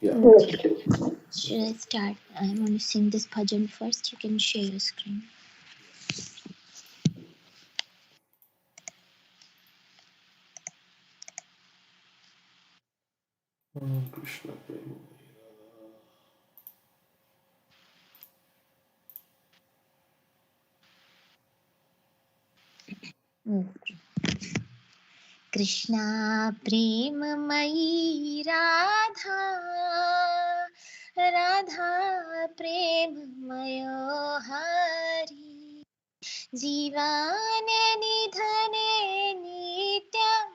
Yeah. Okay. Should I start? I'm going to sing this bhajan first. You can share your screen. Krishna Prema. Krishna प्रेममयी Radha Radha प्रेममयो Hari जीवाने निधने नित्यं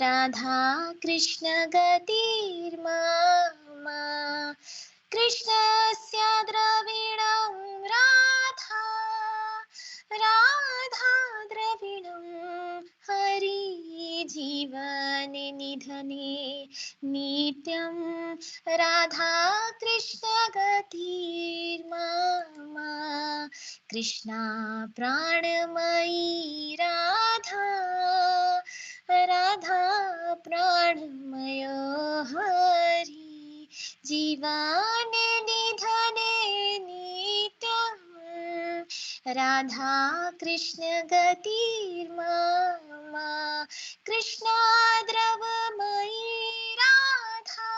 राधा कृष्ण गतिर्मा कृष्णस्य द्रविणं राधा राधा द्रविणं हरि जीवने निधने नित्यं राधा कृष्ण गतिर्मा कृष्णा प्राणमयी राधा राधा प्राणमयो हरि जीवाने निधने नित्यं राधा कृष्ण गतिर्मा कृष्णा द्रवमयी राधा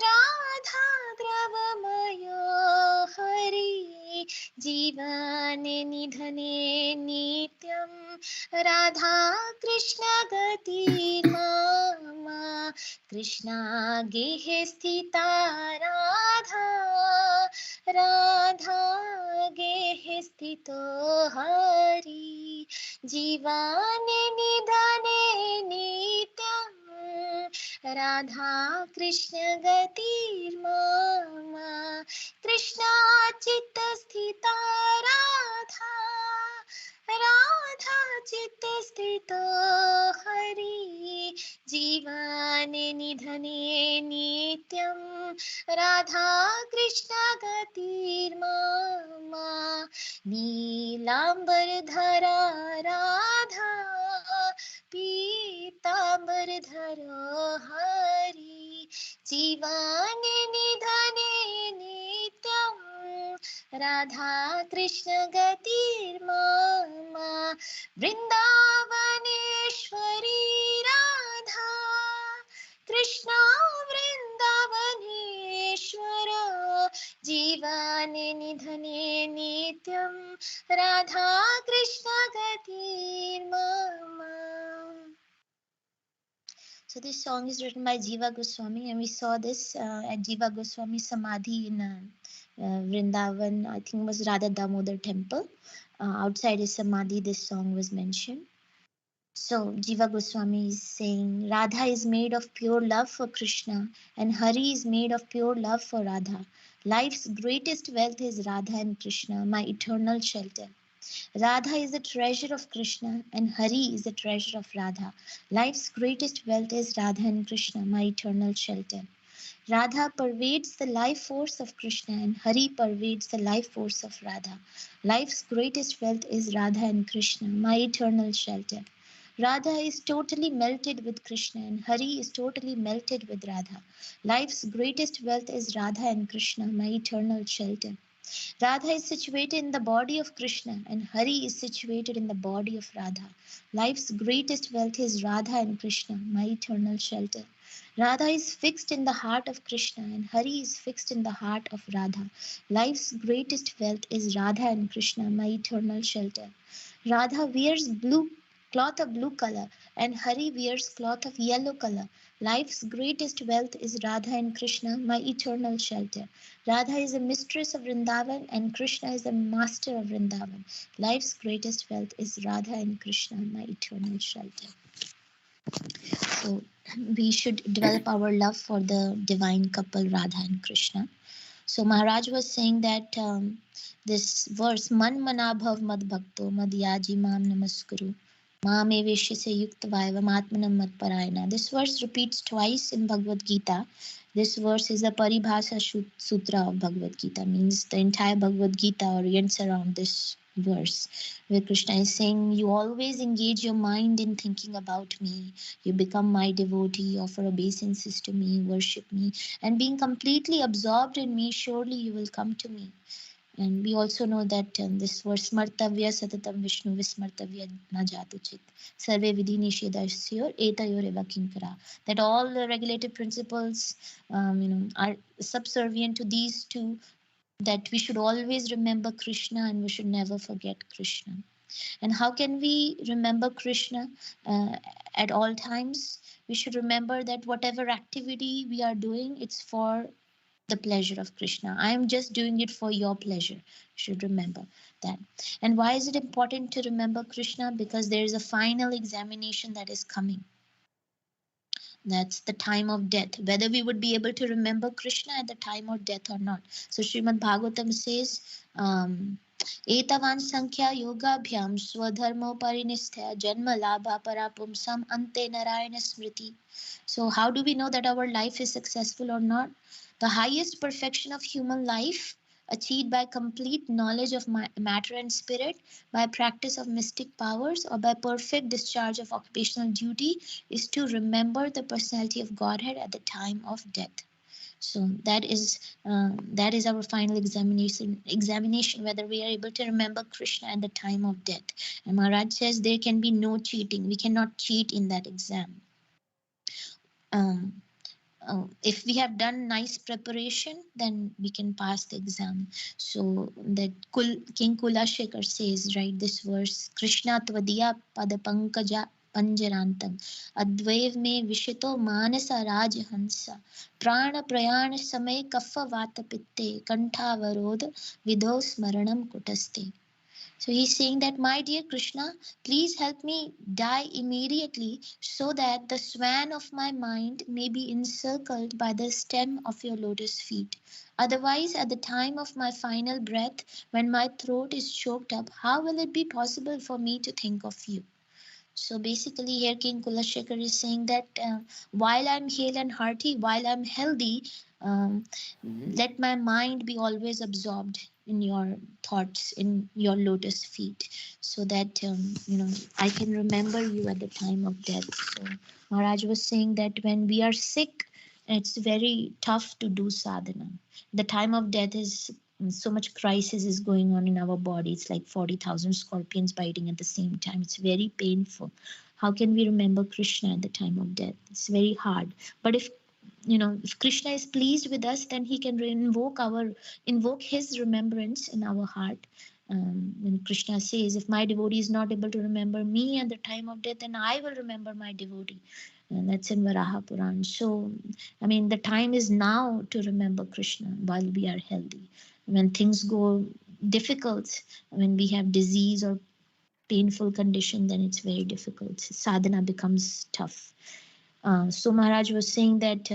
राधा द्रवमयो हरि जीवने निधने नित्यं राधा कृष्ण गतिर्मा कृष्णा गेहे स्थिता राधा राधा गेहे स्थितो हरि जीवाने निधने नित्यं राधा कृष्ण गतिर्मा कृष्णा चित्त स्थिता राधा राधा चित्त स्थितो हरि जीवने निधने नित्यं राधा कृष्ण गतिर्मा नीलाम्बरधरा राधा पीताम्बरधरो हरि जीवने निधने नित्यं राधा कृष्ण गतिर्मा वृन्दावनेश्वरी राधा कृष्णा वृन्दावनेश्वर जीवने निधने नित्यं Radha Krishna गतिर्मा. So this song is written by Jiva Goswami, and we saw this at Jiva Goswami Samadhi in Vrindavan. I think it was Radha Damodar temple. Outside his Samadhi, this song was mentioned. So Jiva Goswami is saying Radha is made of pure love for Krishna and Hari is made of pure love for Radha. Life's greatest wealth is Radha and Krishna, my eternal shelter. Radha is the treasure of Krishna and Hari is the treasure of Radha. Life's greatest wealth is Radha and Krishna, my eternal shelter. Radha pervades the life force of Krishna and Hari pervades the life force of Radha. Life's greatest wealth is Radha and Krishna, my eternal shelter. Radha is totally melted with Krishna and Hari is totally melted with Radha. Life's greatest wealth is Radha and Krishna, my eternal shelter. Radha is situated in the body of Krishna and Hari is situated in the body of Radha. Life's greatest wealth is Radha and Krishna, my eternal shelter. Radha is fixed in the heart of Krishna and Hari is fixed in the heart of Radha. Life's greatest wealth is Radha and Krishna, my eternal shelter. Radha wears blue cloth of blue color and Hari wears cloth of yellow color. Life's greatest wealth is Radha and Krishna, my eternal shelter. Radha is the mistress of Vrindavan and Krishna is the master of Vrindavan. Life's greatest wealth is Radha and Krishna, my eternal shelter. So we should develop our love for the divine couple Radha and Krishna. So Maharaj was saying that this verse, Man manabhav mad bhakto mad yaji mam namaskuru mame veshyase yuktavaivam atmanam mad parayana. This verse repeats twice in Bhagavad Gita. This verse is the Paribhasa Sutra of Bhagavad Gita, means the entire Bhagavad Gita orients around this verse where Krishna is saying, you always engage your mind in thinking about me. You become my devotee, offer obeisances to me, worship me, and being completely absorbed in me, surely you will come to me. And we also know that this verse, Smartavya Satatam Vishnu Vismartavya Najatuchit Sarve Vidhi Nishedasyor Etayor Eva Kinkara. That all the regulative principles are subservient to these two, that we should always remember Krishna and we should never forget Krishna. And how can we remember Krishna at all times? We should remember that whatever activity we are doing, it's for the pleasure of Krishna. I am just doing it for your pleasure. You should remember that. And why is it important to remember Krishna? Because there is a final examination that is coming. That's the time of death, whether we would be able to remember Krishna at the time of death or not. So Srimad Bhagavatam says, Etavan Sankhya Yoga Bhyam Swadharmo Parinistha Janma Labha Parapumsam Ante Narayana Smriti. So, how do we know that our life is successful or not? The highest perfection of human life, achieved by complete knowledge of matter and spirit, by practice of mystic powers, or by perfect discharge of occupational duty, is to remember the personality of Godhead at the time of death. So that is our final examination whether we are able to remember Krishna at the time of death. And Maharaj says there can be no cheating. We cannot cheat in that exam. If we have done nice preparation, then we can pass the exam. So that King Kulashekar says, right, this verse, Krishna tvadiya padapankaja panjarantam advaiv me vishito manasa rajhansa prana prayana samay kaffa vata pitte kanthavarod vidho smaranam kutaste. So he's saying that, my dear Krishna, please help me die immediately so that the swan of my mind may be encircled by the stem of your lotus feet. Otherwise, at the time of my final breath, when my throat is choked up, how will it be possible for me to think of you? So basically, here King Kulashekar is saying that while I'm hale and hearty, while I'm healthy, um, let my mind be always absorbed in your thoughts, in your lotus feet, so that I can remember you at the time of death. So Maharaj was saying that when we are sick, it's very tough to do sadhana. The time of death is so much crisis is going on in our body. It's like 40,000 scorpions biting at the same time. It's very painful. How can we remember Krishna at the time of death? It's very hard. But if Krishna is pleased with us, then he can invoke his remembrance in our heart. When Krishna says, if my devotee is not able to remember me at the time of death, then I will remember my devotee. And that's in Varaha Puran. So, I mean, the time is now to remember Krishna while we are healthy. When things go difficult, when we have disease or painful condition, then it's very difficult. Sadhana becomes tough. So Maharaj was saying that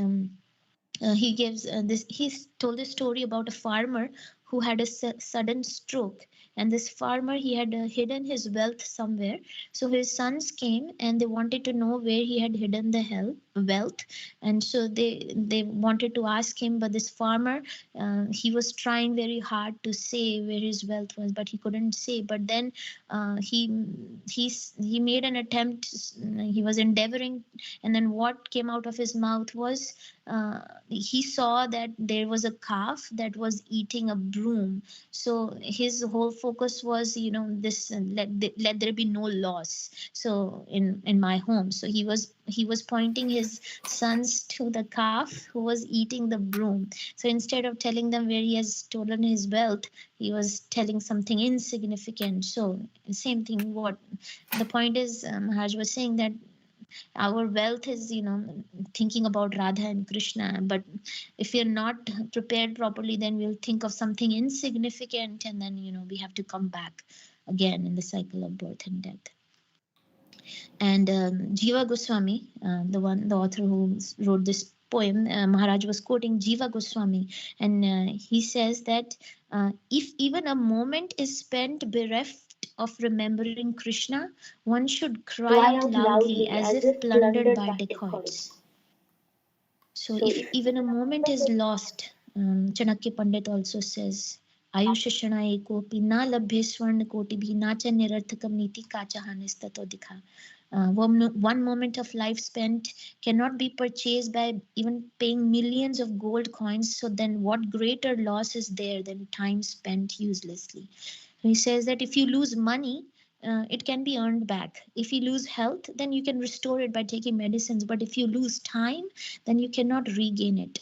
he gives this. He told a story about a farmer who had a sudden stroke, and this farmer, he had hidden his wealth somewhere. So his sons came and they wanted to know where he had hidden the wealth, and so they wanted to ask him. But this farmer, he was trying very hard to say where his wealth was, but he couldn't say. But then he made an attempt. He was endeavoring, and then what came out of his mouth was, he saw that there was a calf that was eating a broom. So his whole focus was, this, let there be no loss, so in my home. So he was pointing his sons to the calf who was eating the broom. So instead of telling them where he has stolen his wealth, he was telling something insignificant. So same thing, what the point is, Maharaj was saying that our wealth is, thinking about Radha and Krishna. But if we are not prepared properly, then we'll think of something insignificant, and then we have to come back again in the cycle of birth and death. And Jiva Goswami, the author who wrote this poem, Maharaj was quoting Jiva Goswami, and he says that if even a moment is spent bereft of remembering Krishna, one should cry out loudly as if plundered by dacoits. So if even a moment is lost, Chanakya Pandit also says, आयुष्यषणा एकोऽपि न लभ्ये स्वर्णकोटिभिः न च निरर्थकं नीति काचः हानिस्ततो दिखा. One moment of life spent cannot be purchased by even paying millions of gold coins. So then what greater loss is there than time spent uselessly? He says that if you lose money, it can be earned back. If you lose health, then you can restore it by taking medicines. But if you lose time, then you cannot regain it.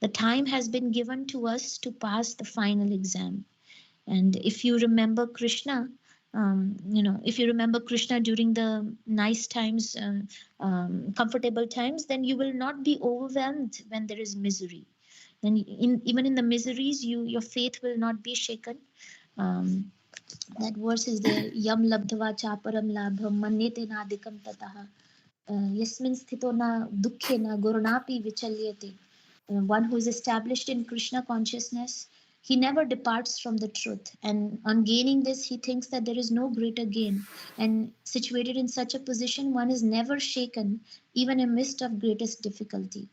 The time has been given to us to pass the final exam. And if you remember Krishna, if you remember Krishna during the nice times, comfortable times, then you will not be overwhelmed when there is misery. Then even in the miseries, your faith will not be shaken. That verse is there. Yam labdhava chaparam labham manyate nadikam tataha. Yasmin sthito na dukhe na gurunapi vichalyate. One who is established in Krishna consciousness, he never departs from the truth. And on gaining this, he thinks that there is no greater gain. And situated in such a position, one is never shaken, even amidst of greatest difficulty.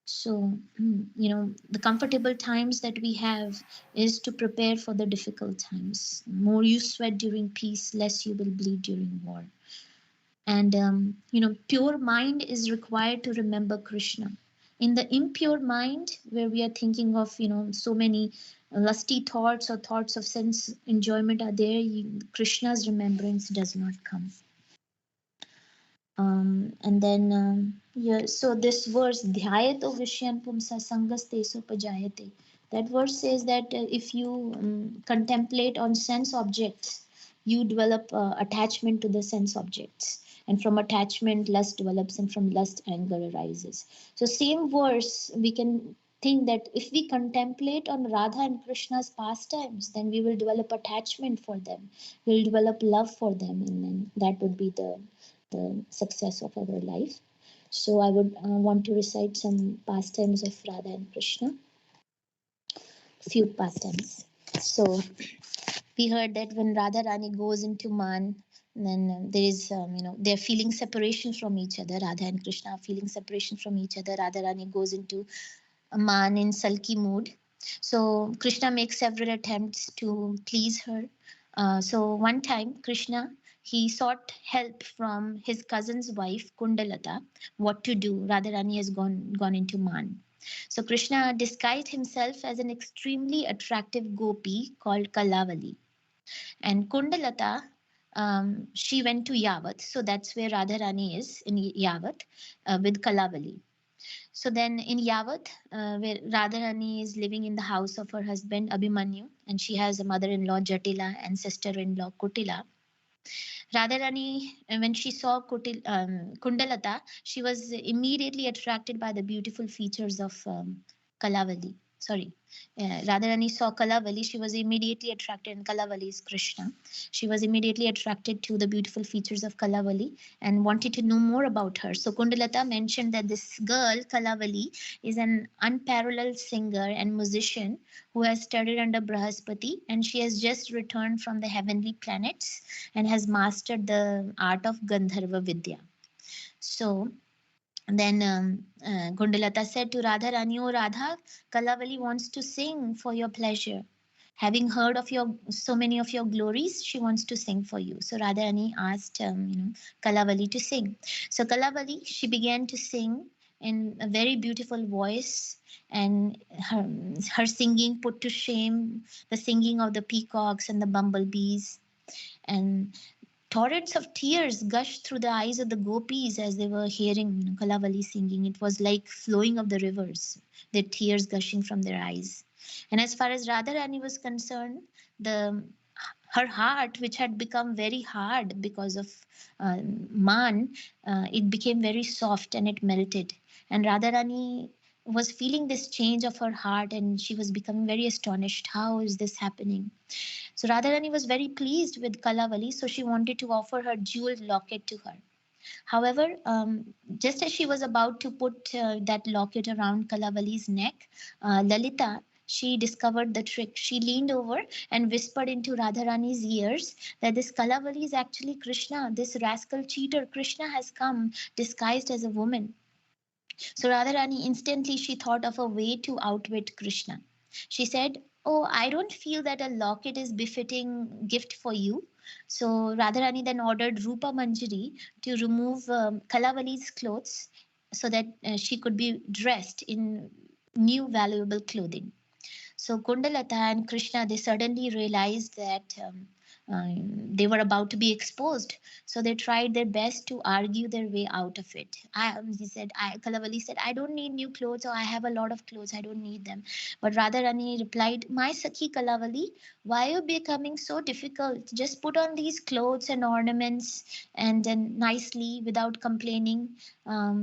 So, the comfortable times that we have is to prepare for the difficult times. More you sweat during peace, less you will bleed during war. And pure mind is required to remember Krishna. In the impure mind, where we are thinking of so many lusty thoughts or thoughts of sense enjoyment are there, Krishna's remembrance does not come. And then so this verse dhyayato vishyan pumsa sangasteso pajayate, that verse says that if you contemplate on sense objects, you develop attachment to the sense objects, and from attachment lust develops, and from lust anger arises. So same verse we can think that if we contemplate on Radha and Krishna's pastimes, then we will develop attachment for them, we'll develop love for them, and then that would be the success of our life. So I would want to recite some pastimes of Radha and Krishna, few pastimes. So we heard that when Radha Rani goes into Man, then there is, they're feeling separation from each other. Radha and Krishna are feeling separation from each other. Radha Rani goes into a Man in sulky mood. So Krishna makes several attempts to please her. So one time, Krishna, he sought help from his cousin's wife, Kundalata, what to do. Radharani has gone into Man. So Krishna disguised himself as an extremely attractive gopi called Kalavali. And Kundalata, she went to Yavat. So that's where Radharani is, in Yavat, with Kalavali. So then in Yavat, where Radharani is living in the house of her husband Abhimanyu, and she has a mother-in-law Jatila and sister-in-law Kutila. Radharani, when she saw Kundalata, she was immediately attracted by the beautiful features of Kalavali. Sorry, Radharani saw Kalavali, she was immediately attracted, and Kalavali is Krishna. She was immediately attracted to the beautiful features of Kalavali and wanted to know more about her. So Kundalata mentioned that this girl, Kalavali, is an unparalleled singer and musician who has studied under Brahaspati, and she has just returned from the heavenly planets and has mastered the art of Gandharva Vidya. So then Gundalata said to Radha Rani, "O Radha, Kalavali wants to sing for your pleasure. Having heard of your so many of your glories, she wants to sing for you." So Radha Rani asked Kalavali to sing. So Kalavali, she began to sing in a very beautiful voice, and her singing put to shame the singing of the peacocks and the bumblebees, and torrents of tears gushed through the eyes of the gopis as they were hearing Kalavali singing. It was like flowing of the rivers, their tears gushing from their eyes. And as far as Radharani was concerned, the her heart, which had become very hard because of Man, it became very soft and it melted. And Radharani was feeling this change of her heart, and she was becoming very astonished. How is this happening? So Radharani was very pleased with Kalavali, so she wanted to offer her jeweled locket to her. However, just as she was about to put that locket around Kalavali's neck, Lalita, she discovered the trick. She leaned over and whispered into Radharani's ears that this Kalavali is actually Krishna. This rascal cheater Krishna has come disguised as a woman. So Radharani instantly she thought of a way to outwit Krishna. She said, Oh, I don't feel that a locket is befitting gift for you. So Radharani then ordered Rupa Manjari to remove Kalavali's clothes so that she could be dressed in new valuable clothing. So Kundalata and Krishna, they suddenly realized that they were about to be exposed. So they tried their best to argue their way out of it. Kalavali said, I don't need new clothes, or I have a lot of clothes, I don't need them. But Radharani replied, my Sakhi Kalavali, why are you becoming so difficult? Just put on these clothes and ornaments and then nicely without complaining.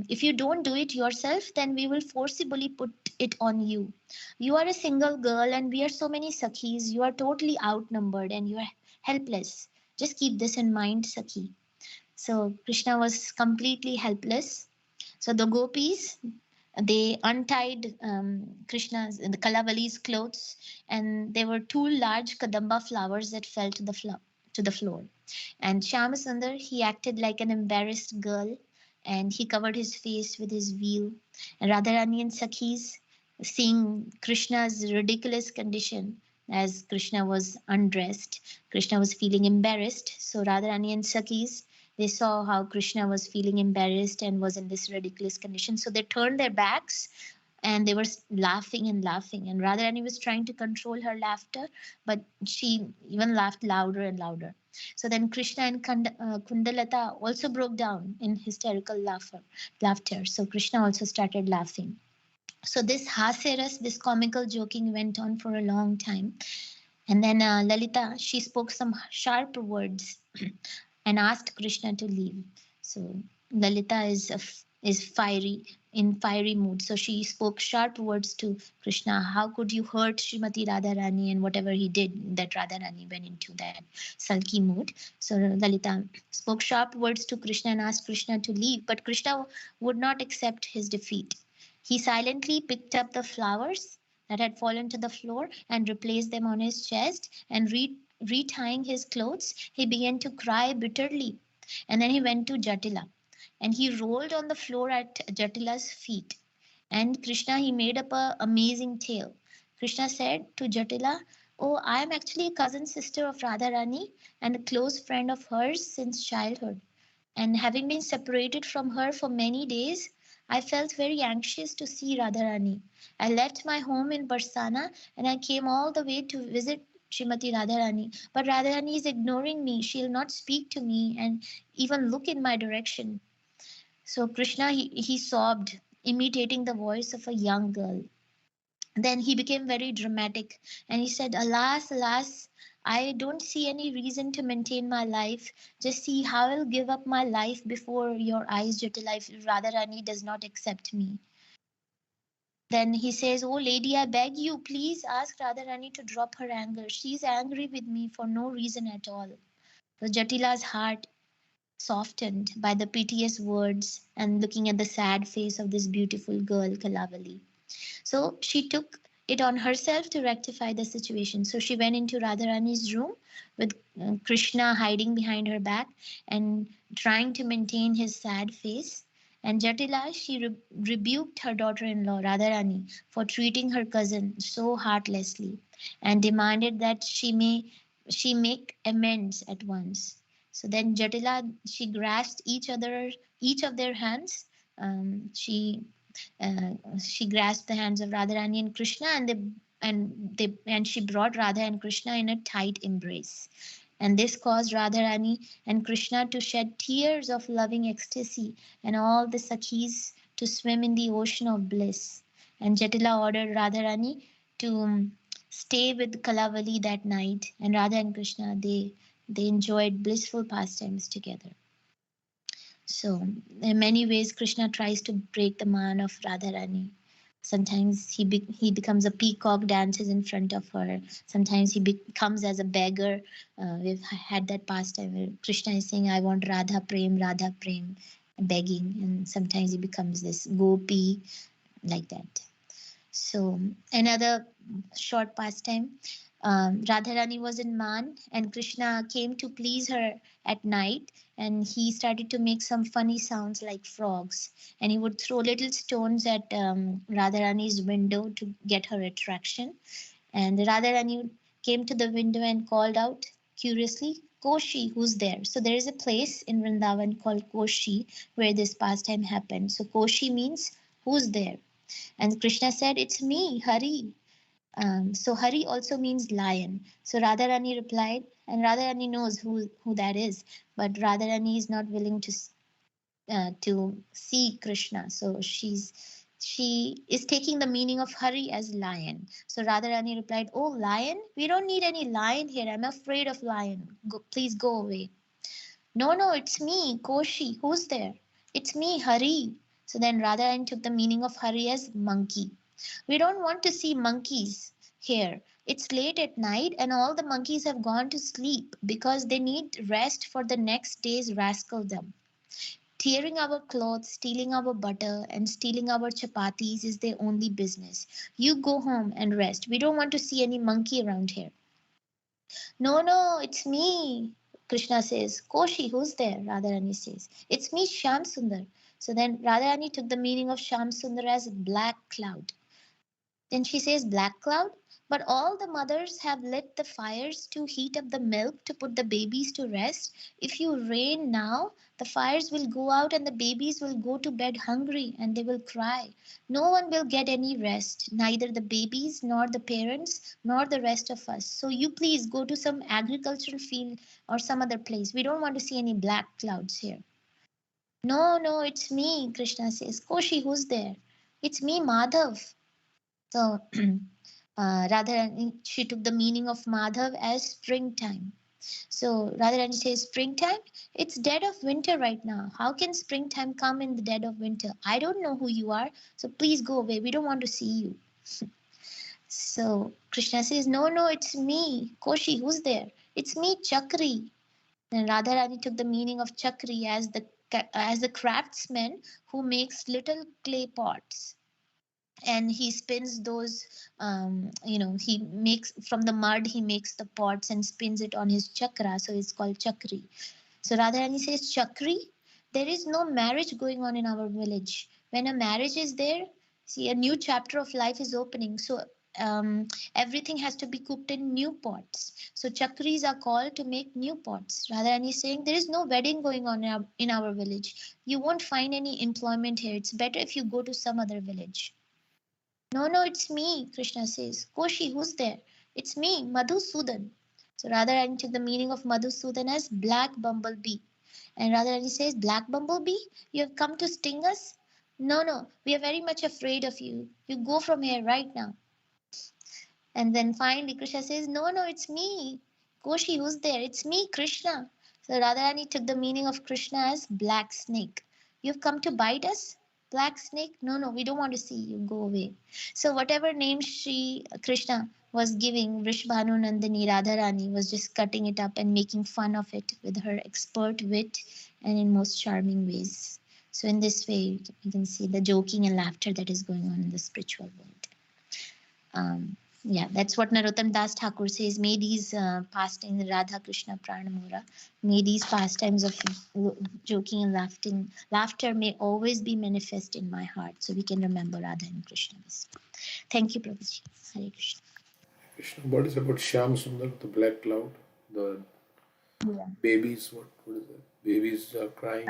If you don't do it yourself, then we will forcibly put it on you. You are a single girl, and we are so many Sakhis. You are totally outnumbered and you are helpless. Just keep this in mind, Sakhi. So Krishna was completely helpless. So the gopis, they untied the Kalavali's clothes, and there were two large kadamba flowers that fell to the floor. And Shyamasundar, he acted like an embarrassed girl, and he covered his face with his veil. And Radharani and Sakhis, seeing Krishna's ridiculous condition, as Krishna was undressed, Krishna was feeling embarrassed. So Radharani and Sakhis, they saw how Krishna was feeling embarrassed and was in this ridiculous condition. So they turned their backs and they were laughing and laughing. And Radharani was trying to control her laughter, but she even laughed louder and louder. So then Krishna and Kundalata also broke down in hysterical laughter. So Krishna also started laughing. So this haseras, this comical joking went on for a long time. And then Lalita, she spoke some sharp words and asked Krishna to leave. So Lalita is fiery mood. So she spoke sharp words to Krishna. How could you hurt Srimati Radharani? And whatever he did, that Radharani went into that sulky mood. So Lalita spoke sharp words to Krishna and asked Krishna to leave. But Krishna would not accept his defeat. He silently picked up the flowers that had fallen to the floor and replaced them on his chest, and retying his clothes, he began to cry bitterly. And then he went to Jatila and he rolled on the floor at Jatila's feet. And Krishna, he made up a amazing tale. Krishna said to Jatila, oh, I am actually a cousin sister of Radharani and a close friend of hers since childhood. And having been separated from her for many days, I felt very anxious to see Radharani. I left my home in Barsana and I came all the way to visit Srimati Radharani. But Radharani is ignoring me. She'll not speak to me and even look in my direction. So Krishna, he sobbed, imitating the voice of a young girl. Then he became very dramatic and he said, alas, alas, I don't see any reason to maintain my life. Just see how I'll give up my life before your eyes, Jatila, if Radharani does not accept me. Then he says, oh lady, I beg you, please ask Radharani to drop her anger. She's angry with me for no reason at all. So Jatila's heart softened by the piteous words and looking at the sad face of this beautiful girl, Kalavali. So she took it on herself to rectify the situation. So she went into Radharani's room with Krishna hiding behind her back and trying to maintain his sad face. And Jatila, she rebuked her daughter-in-law Radharani for treating her cousin so heartlessly and demanded that she make amends at once. So then Jatila, she grasped each of their hands. She grasped the hands of Radharani and Krishna, and she brought Radha and Krishna in a tight embrace. And this caused Radharani and Krishna to shed tears of loving ecstasy, and all the Sakhis to swim in the ocean of bliss. And Jatila ordered Radharani to stay with Kalavali that night, and Radha and Krishna, they enjoyed blissful pastimes together. So, in many ways, Krishna tries to break the man of Radharani. Sometimes he becomes a peacock, dances in front of her. Sometimes he becomes as a beggar. We've had that pastime where Krishna is saying, I want Radha Prem, begging. And sometimes he becomes this gopi, like that. So another short pastime. Radharani was in Man, and Krishna came to please her at night, and he started to make some funny sounds like frogs, and he would throw little stones at Radharani's window to get her attraction. And Radharani came to the window and called out curiously, Koshi, who's there? So there is a place in Vrindavan called Koshi where this pastime happened. So Koshi means who's there? And Krishna said, it's me, Hari. So Hari also means lion. So Radharani replied, and Radharani knows who that is, but Radharani is not willing to see Krishna. So she is taking the meaning of Hari as lion. So Radharani replied, oh, lion? We don't need any lion here. I'm afraid of lion. Please go away. No, no, it's me, Koshi. Who's there? It's me, Hari. So then Radharani took the meaning of Hari as monkey. We don't want to see monkeys here. It's late at night and all the monkeys have gone to sleep because they need rest for the next day's rascaldom. Tearing our clothes, stealing our butter, and stealing our chapatis is their only business. You go home and rest. We don't want to see any monkey around here. No, no, it's me. Krishna says, Koshi, who's there? Radharani says, it's me, Shyam Sundar. So then Radharani took the meaning of Shyam Sundar as black cloud. Then she says, black cloud? But all the mothers have lit the fires to heat up the milk to put the babies to rest. If you rain now, the fires will go out and the babies will go to bed hungry and they will cry. No one will get any rest, neither the babies, nor the parents, nor the rest of us. So you please go to some agricultural field or some other place. We don't want to see any black clouds here. No, no, it's me, Krishna says. Koshi, who's there? It's me, Madhav. So Radharani, she took the meaning of Madhav as springtime. So Radharani says, springtime? It's dead of winter right now. How can springtime come in the dead of winter? I don't know who you are, so please go away. We don't want to see you. So Krishna says, no, no, it's me. Koshi, who's there? It's me, Chakri. Then Radharani took the meaning of Chakri as the craftsman who makes little clay pots and he spins those he makes from the mud, he makes the pots and spins it on his chakra, so it's called chakri. So Radharani says, chakri, there is no marriage going on in our village. When a marriage is there, see, a new chapter of life is opening. So everything has to be cooked in new pots. So chakris are called to make new pots. Radharani is saying there is no wedding going on in our village. You won't find any employment here. It's better if you go to some other village. No, no, it's me, Krishna says. Koshi, who's there? It's me, Madhusudan. So Radharani took the meaning of Madhusudan as black bumblebee. And Radharani says, black bumblebee? You have come to sting us? No, no, we are very much afraid of you. You go from here right now. And then finally Krishna says, no, no, it's me. Koshi, who's there? It's me, Krishna. So Radharani took the meaning of Krishna as black snake. You've come to bite us? Black snake? No, no, we don't want to see you. Go away. So whatever name Krishna was giving, Vrishbhanu Nandini Radharani was just cutting it up and making fun of it with her expert wit and in most charming ways. So in this way, you can see the joking and laughter that is going on in the spiritual world. Yeah, that's what Narottam Das Thakur says. May these pastimes, Radha Krishna Pranamura, may these pastimes of joking and laughter may always be manifest in my heart, so we can remember Radha and Krishna. Thank you, Prabhuji. Hare Krishna. Krishna, what is about Shyam Sundar, the black cloud, the Yeah. babies? What is it? Babies are crying.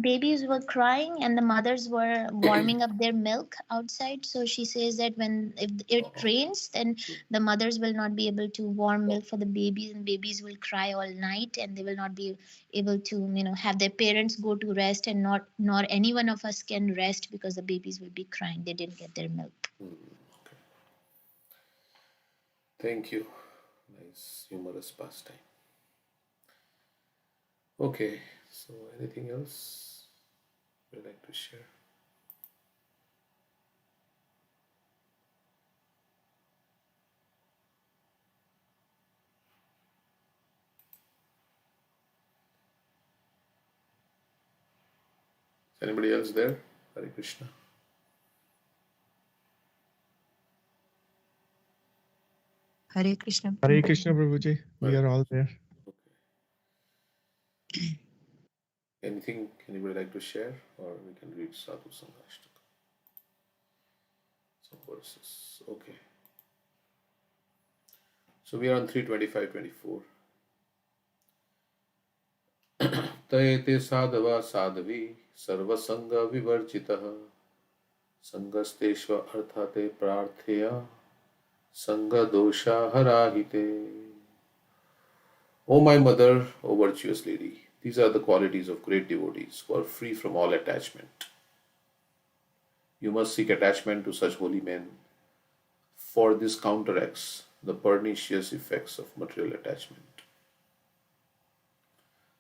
Babies were crying and the mothers were warming up their milk outside. So she says that if it rains, then the mothers will not be able to warm milk for the babies, and babies will cry all night, and they will not be able to have their parents go to rest, and nor any one of us can rest because the babies will be crying. They didn't get their milk. Okay. Thank you. Nice humorous pastime. Okay, so anything else you'd like to share? Is anybody else there? Hare Krishna. Hare Krishna. Hare Krishna, Prabhuji. We are all there. Okay. Anything anybody like to share, or we can read Sadhu Sangashtaka? Some verses. Okay. So we are on 325-24. Tayete sadhava sadhavi sarvasanga vivarjitah sangasteshva arthate prartheya sanga dosha harahite. O my mother, O virtuous lady, these are the qualities of great devotees who are free from all attachment. You must seek attachment to such holy men, for this counteracts the pernicious effects of material attachment.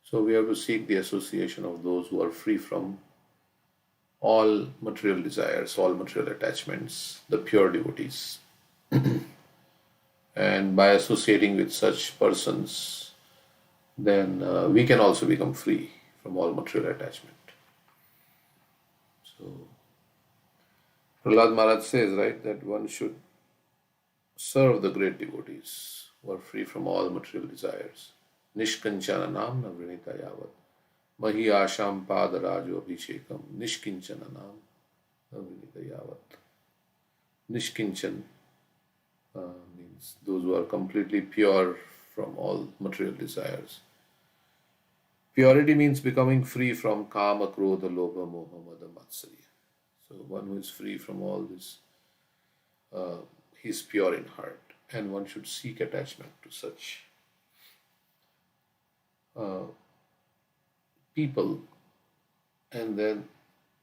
So we have to seek the association of those who are free from all material desires, all material attachments, the pure devotees. And by associating with such persons, then we can also become free from all material attachment. So Prahlad Maharaj says, right, that one should serve the great devotees who are free from all material desires. Nishkanchana nam na vrinita yavat. Mahi asham padarajo abhishekam. Nishkinchana nam na vrinita yavat. Nishkinchan means those who are completely pure from all material desires. Purity means becoming free from kama, krodha, lobha, moha, mada, matsarya. So one who is free from all this, he is pure in heart, and one should seek attachment to such people, and then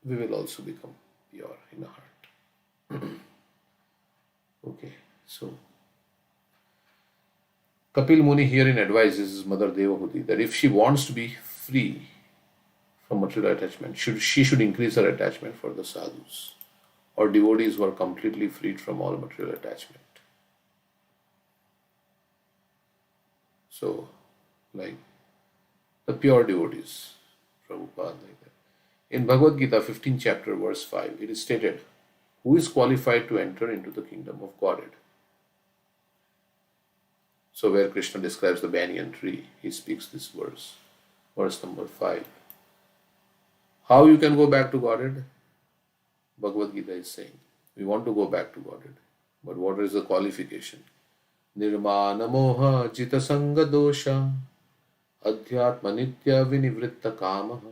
we will also become pure in heart. Okay, so Kapil Muni herein advises his mother Devahuti that if she wants to be free from material attachment, she should increase her attachment for the sadhus or devotees who are completely freed from all material attachment. So, like the pure devotees, Prabhupada, like that. In Bhagavad Gita, 15th chapter, verse 5, it is stated, who is qualified to enter into the kingdom of Godhead? So where Krishna describes the banyan tree, he speaks this verse number 5. How you can go back to Godhead? Bhagavad Gita is saying, we want to go back to Godhead. But what is the qualification? Nirmana moha jita sanga dosha adhyatma nitya vinivritta kamaha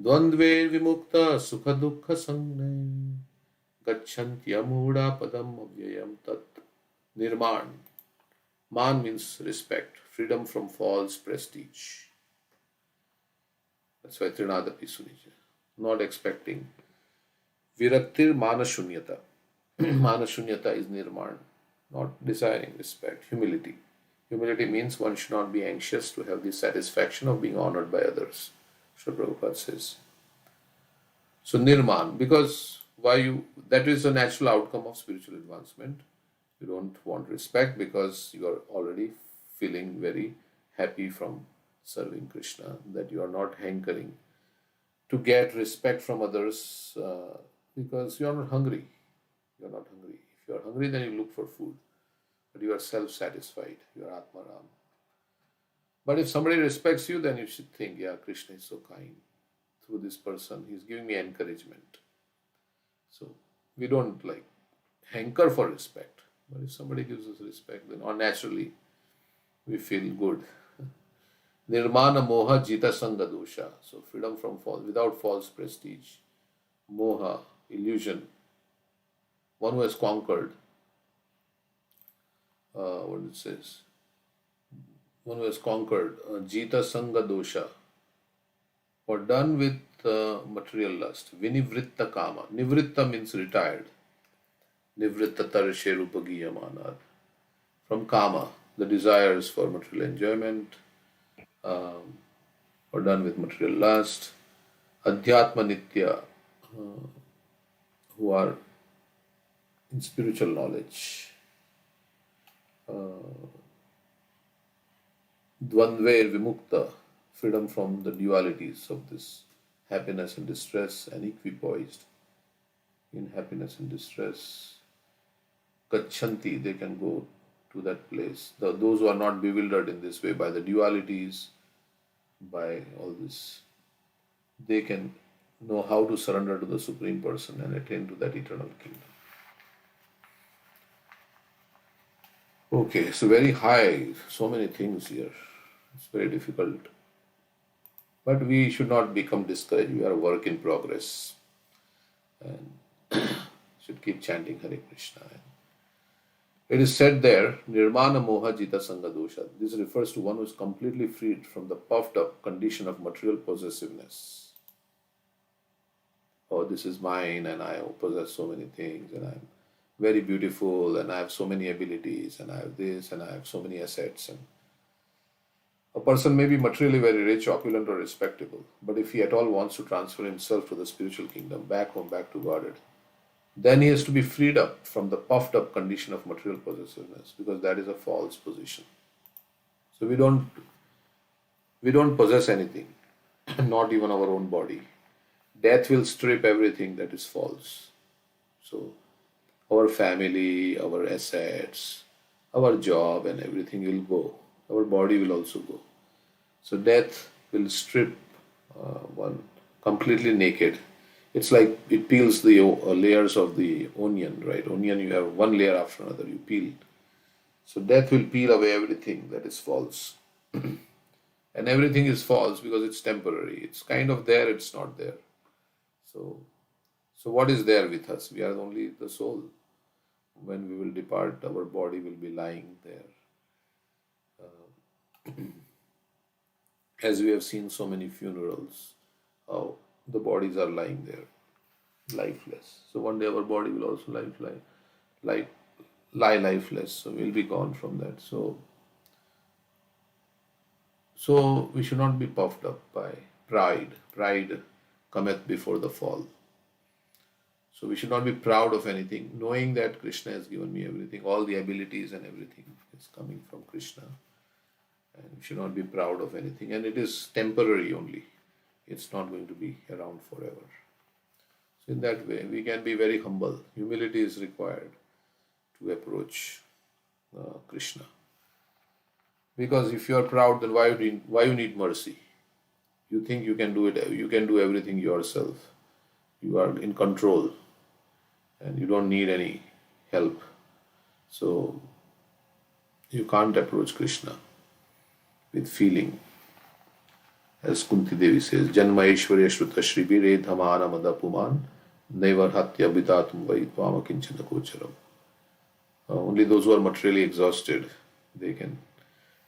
dvandve vimukta sukha dukkha sangne gacchantya muda padam avyayam tat. Nirman. Man means respect, freedom from false prestige. That's why Trinadapi Sunija. Not expecting. Viraktir manashunyata. Manashunyata is nirman. Not desiring respect. Humility. Humility means one should not be anxious to have the satisfaction of being honored by others. Srila Prabhupada says. So nirman, because that is a natural outcome of spiritual advancement. You don't want respect because you are already feeling very happy from serving Krishna, that you are not hankering to get respect from others because you are not hungry. You are not hungry. If you are hungry, then you look for food. But you are self-satisfied. You are Atmaram. But if somebody respects you, then you should think, yeah, Krishna is so kind. Through this person, he is giving me encouragement. So we don't hanker for respect. But if somebody gives us respect, then naturally we feel good. Nirmana moha jita sanga dosha. So freedom from without false prestige. Moha, illusion. One who has conquered. What it says? One who has conquered jita sanga dosha. Or done with material lust. Vinivritta kama. Nivritta means retired. Nivritta tarishe rupagiyamana. From kama, the desires for material enjoyment, or done with material lust. Adhyatma nitya, who are in spiritual knowledge. Dvandve vimukta, freedom from the dualities of this happiness and distress, and equipoised in happiness and distress. Gachanti, they can go to that place. Those who are not bewildered in this way by the dualities, by all this, they can know how to surrender to the Supreme Person and attain to that eternal kingdom. Okay, so very high, so many things here. It's very difficult. But we should not become discouraged. We are a work in progress. And should keep chanting Hare Krishna. It is said there, Nirmana Moha Jita Sangha Dosha. This refers to one who is completely freed from the puffed up condition of material possessiveness. Oh, this is mine, and I possess so many things, and I'm very beautiful, and I have so many abilities, and I have this, and I have so many assets. And a person may be materially very rich, opulent, or respectable, but if he at all wants to transfer himself to the spiritual kingdom, back home, back to Godhead, then he has to be freed up from the puffed up condition of material possessiveness, because that is a false position. So we don't possess anything, not even our own body. Death will strip everything that is false. So our family, our assets, our job, and everything will go. Our body will also go. So death will strip one completely naked. It's like it peels the layers of the onion, right? Onion, you have one layer after another, you peel. So death will peel away everything that is false. And everything is false because it's temporary. It's kind of there, it's not there. So, so what is there with us? We are only the soul. When we will depart, our body will be lying there. As we have seen so many funerals, how the bodies are lying there, lifeless. So one day our body will also lie, lie lifeless. So we'll be gone from that. So we should not be puffed up by pride. Pride cometh before the fall. So we should not be proud of anything, knowing that Krishna has given me everything, all the abilities and everything is coming from Krishna. And we should not be proud of anything. And it is temporary only. It's not going to be around forever. So in that way, we can be very humble. Humility is required to approach Krishna. Because if you are proud, then why you need mercy? You think you can do it. You can do everything yourself. You are in control, and you don't need any help. So you can't approach Krishna with feeling. As Kunti Devi says, Janma Aishwarya Shruta Shribire Dhamana Madapuman Nevar Hatya Bidatum Vaitwama Kinchana Kocharam. Only those who are materially exhausted, they can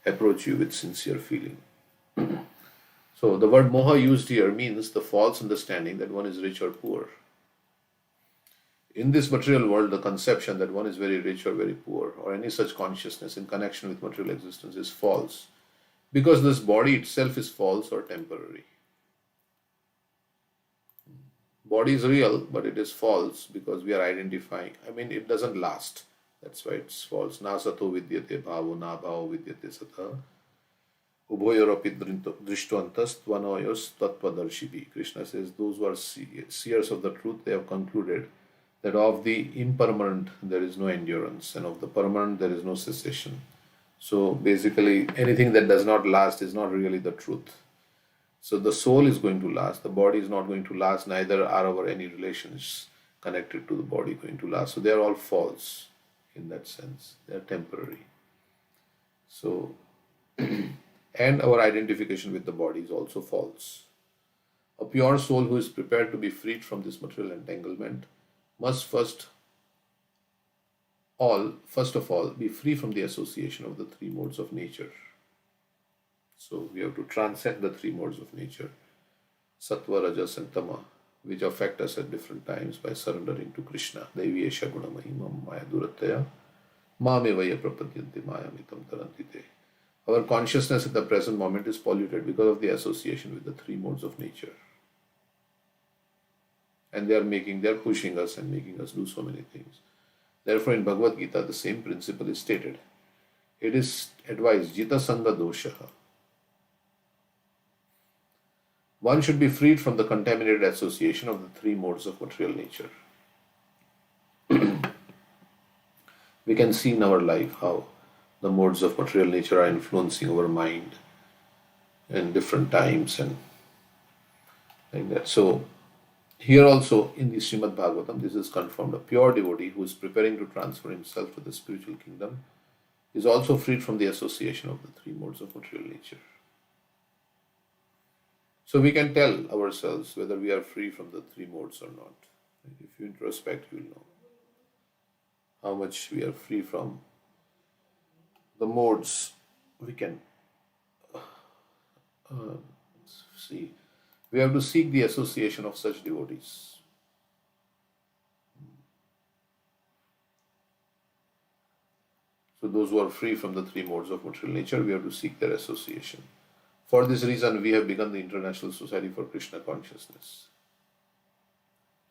approach you with sincere feeling. So the word moha used here means the false understanding that one is rich or poor. In this material world, the conception that one is very rich or very poor, or any such consciousness in connection with material existence, is false, because this body itself is false or temporary. Body is real, but it is false because we are identifying. I mean, it doesn't last. That's why it's false. Na sato vidyate bhavo, na bhavo vidyate satha. Ubhoyoropi drishtvantas tvanoyos tattvadarshibhi. Krishna says, those who are seers of the truth, they have concluded that of the impermanent there is no endurance, and of the permanent there is no cessation. So basically, anything that does not last is not really the truth. So the soul is going to last, the body is not going to last, neither are our any relations connected to the body going to last. So they are all false in that sense. They are temporary. So, and our identification with the body is also false. A pure soul who is prepared to be freed from this material entanglement must first of all be free from the association of the three modes of nature. So we have to transcend the three modes of nature, sattva, rajas and tama, which affect us at different times, by surrendering to Krishna. Devi esha guna mahimam maya durataya mame vaya prapadyanti mayamitam tarantite. Our consciousness at the present moment is polluted because of the association with the three modes of nature. And they are pushing us and making us do so many things. Therefore, in Bhagavad Gita, the same principle is stated. It is advised, Jita Sangha Doshaha. One should be freed from the contaminated association of the three modes of material nature. We can see in our life how the modes of material nature are influencing our mind in different times and like that. So, here also in the Srimad Bhagavatam, this is confirmed. A pure devotee who is preparing to transfer himself to the spiritual kingdom is also freed from the association of the three modes of material nature. So we can tell ourselves whether we are free from the three modes or not. If you introspect, you will know how much we are free from the modes. We can see. We have to seek the association of such devotees. So those who are free from the three modes of material nature, we have to seek their association. For this reason, we have begun the International Society for Krishna Consciousness.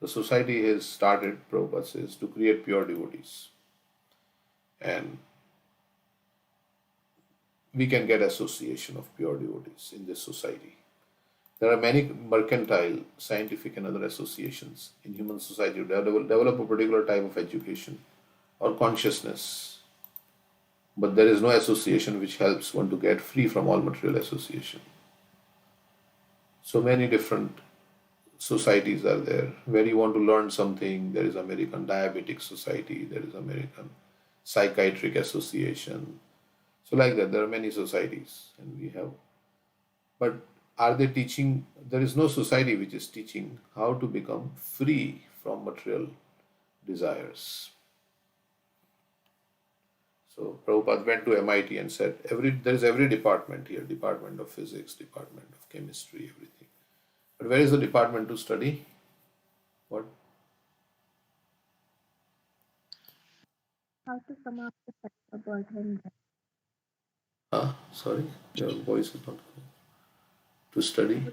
The society has started, Prabhupada says, to create pure devotees. And we can get association of pure devotees in this society. There are many mercantile, scientific and other associations in human society to develop a particular type of education or consciousness. But there is no association which helps one to get free from all material association. So many different societies are there. Where you want to learn something, there is American Diabetic Society, there is American Psychiatric Association. So like that, there are many societies, and we have. But are they teaching? There is no society which is teaching how to become free from material desires. So Prabhupada went to MIT and said, there is every department here, Department of Physics, Department of Chemistry, everything. But where is the department to study? What? How to come out of the cycle of birth and death. Sorry, your voice is not clear. To study?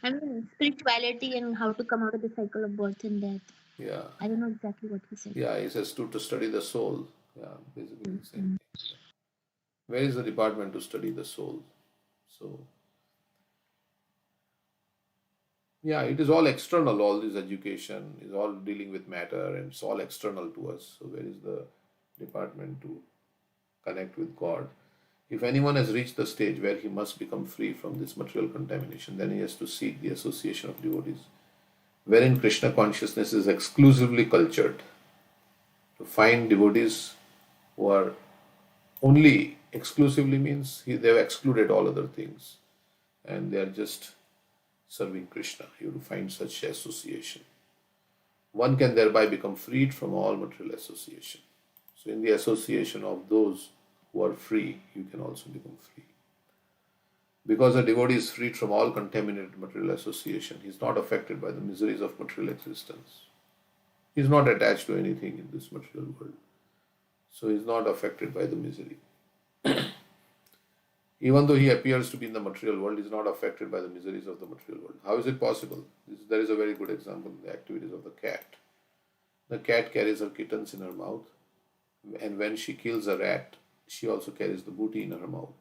I mean, spirituality and how to come out of the cycle of birth and death. Yeah. I don't know exactly what he said. Yeah, he says to study the soul. Yeah, basically the same thing. Where is the department to study the soul? So, yeah, it is all external. All this education is all dealing with matter and it's all external to us. So, where is the department to connect with God? If anyone has reached the stage where he must become free from this material contamination, then he has to seek the association of devotees, wherein Krishna consciousness is exclusively cultured. To find devotees who are only exclusively means they've excluded all other things and they are just serving Krishna. You have to find such association. One can thereby become freed from all material association. So in the association of those who are free, you can also become free. Because a devotee is freed from all contaminated material association, he is not affected by the miseries of material existence. He is not attached to anything in this material world. So he is not affected by the misery. Even though he appears to be in the material world, he is not affected by the miseries of the material world. How is it possible? There is a very good example in the activities of the cat. The cat carries her kittens in her mouth, and when she kills a rat, she also carries the booty in her mouth.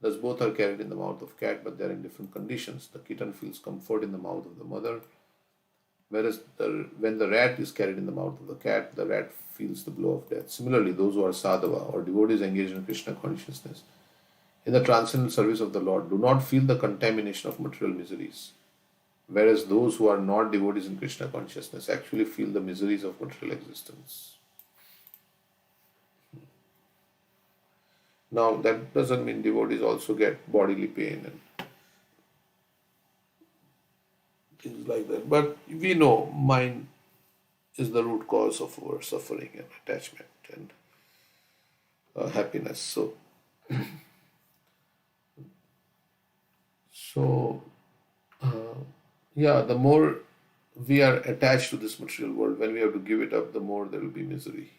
Thus both are carried in the mouth of cat, but they are in different conditions. The kitten feels comfort in the mouth of the mother, whereas when the rat is carried in the mouth of the cat, the rat feels the blow of death. Similarly, those who are sadhava or devotees engaged in Krishna consciousness in the transcendental service of the Lord do not feel the contamination of material miseries, whereas those who are not devotees in Krishna consciousness actually feel the miseries of material existence. Now, that doesn't mean devotees also get bodily pain and things like that. But we know mind is the root cause of our suffering and attachment and happiness. So, yeah, the more we are attached to this material world, when we have to give it up, the more there will be misery.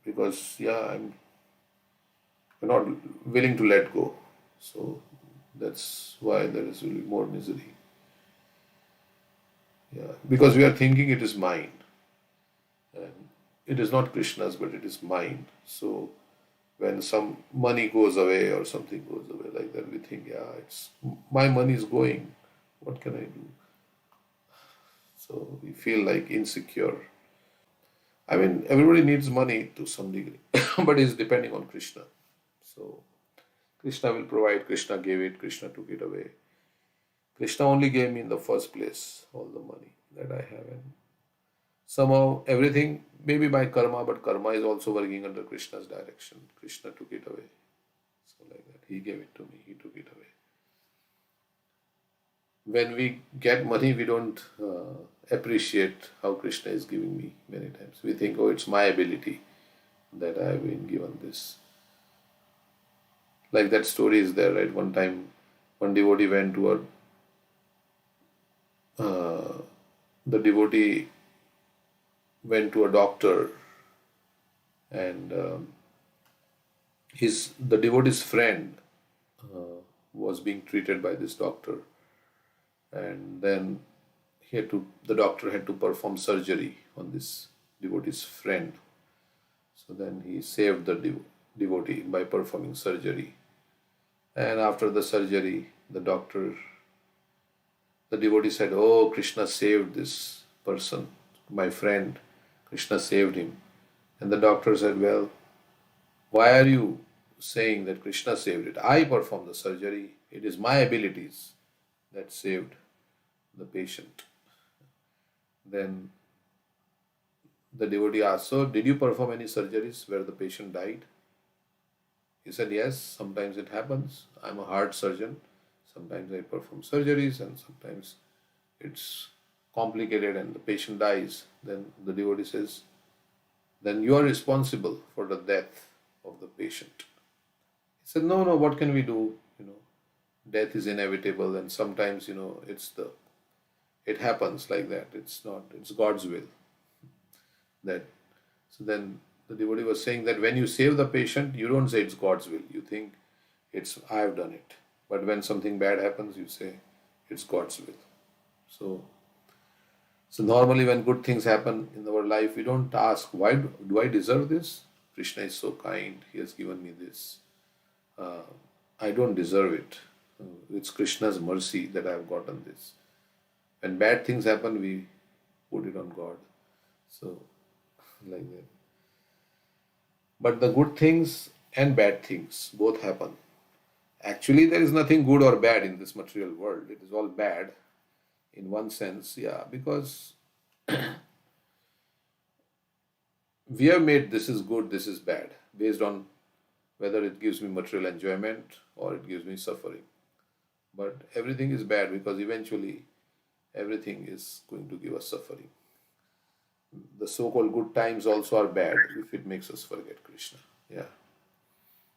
Because, yeah, we're not willing to let go. So, that's why there is really more misery. Yeah, because we are thinking it is mine. And it is not Krishna's, but it is mine. So, when some money goes away or something goes away like that, we think, yeah, it's my money is going. What can I do? So we feel like insecure. I mean, everybody needs money to some degree, but it's depending on Krishna. So Krishna will provide. Krishna gave it. Krishna took it away. Krishna only gave me in the first place all the money that I have, and Somehow everything, maybe by karma, but karma is also working under Krishna's direction. Krishna took it away. So like that, he gave it to me, he took it away. When we get money, we don't appreciate how Krishna is giving me many times. We think, oh, it's my ability that I have been given this. Like that story is there, right? One time, one devotee went to the devotee went to a doctor, and the devotee's friend was being treated by this doctor, and then the doctor had to perform surgery on this devotee's friend. So then he saved the devotee by performing surgery. And after the surgery, the devotee said, "Oh, Krishna saved this person, my friend. Krishna saved him." And the doctor said, "Well, why are you saying that Krishna saved it? I performed the surgery. It is my abilities that saved the patient." Then the devotee asked, "So, did you perform any surgeries where the patient died?" He said, "Yes, sometimes it happens. I'm a heart surgeon. Sometimes I perform surgeries, and sometimes it's complicated and the patient dies." Then the devotee says, "Then you are responsible for the death of the patient." He said, "No, no, what can we do? Death is inevitable, and sometimes, it happens like that. It's God's will. That So then the devotee was saying that when you save the patient, you don't say it's God's will. You think it's I have done it. But when something bad happens, you say it's God's will. So so normally when good things happen in our life, we don't ask, why do I deserve this? Krishna is so kind. He has given me this. I don't deserve it. It's Krishna's mercy that I have gotten this. When bad things happen, we put it on God. So, like that. But the good things and bad things both happen. Actually, there is nothing good or bad in this material world. It is all bad in one sense, yeah, because we have made this is good, this is bad, based on whether it gives me material enjoyment or it gives me suffering. But everything is bad because eventually everything is going to give us suffering. The so called good times also are bad if it makes us forget Krishna. Yeah.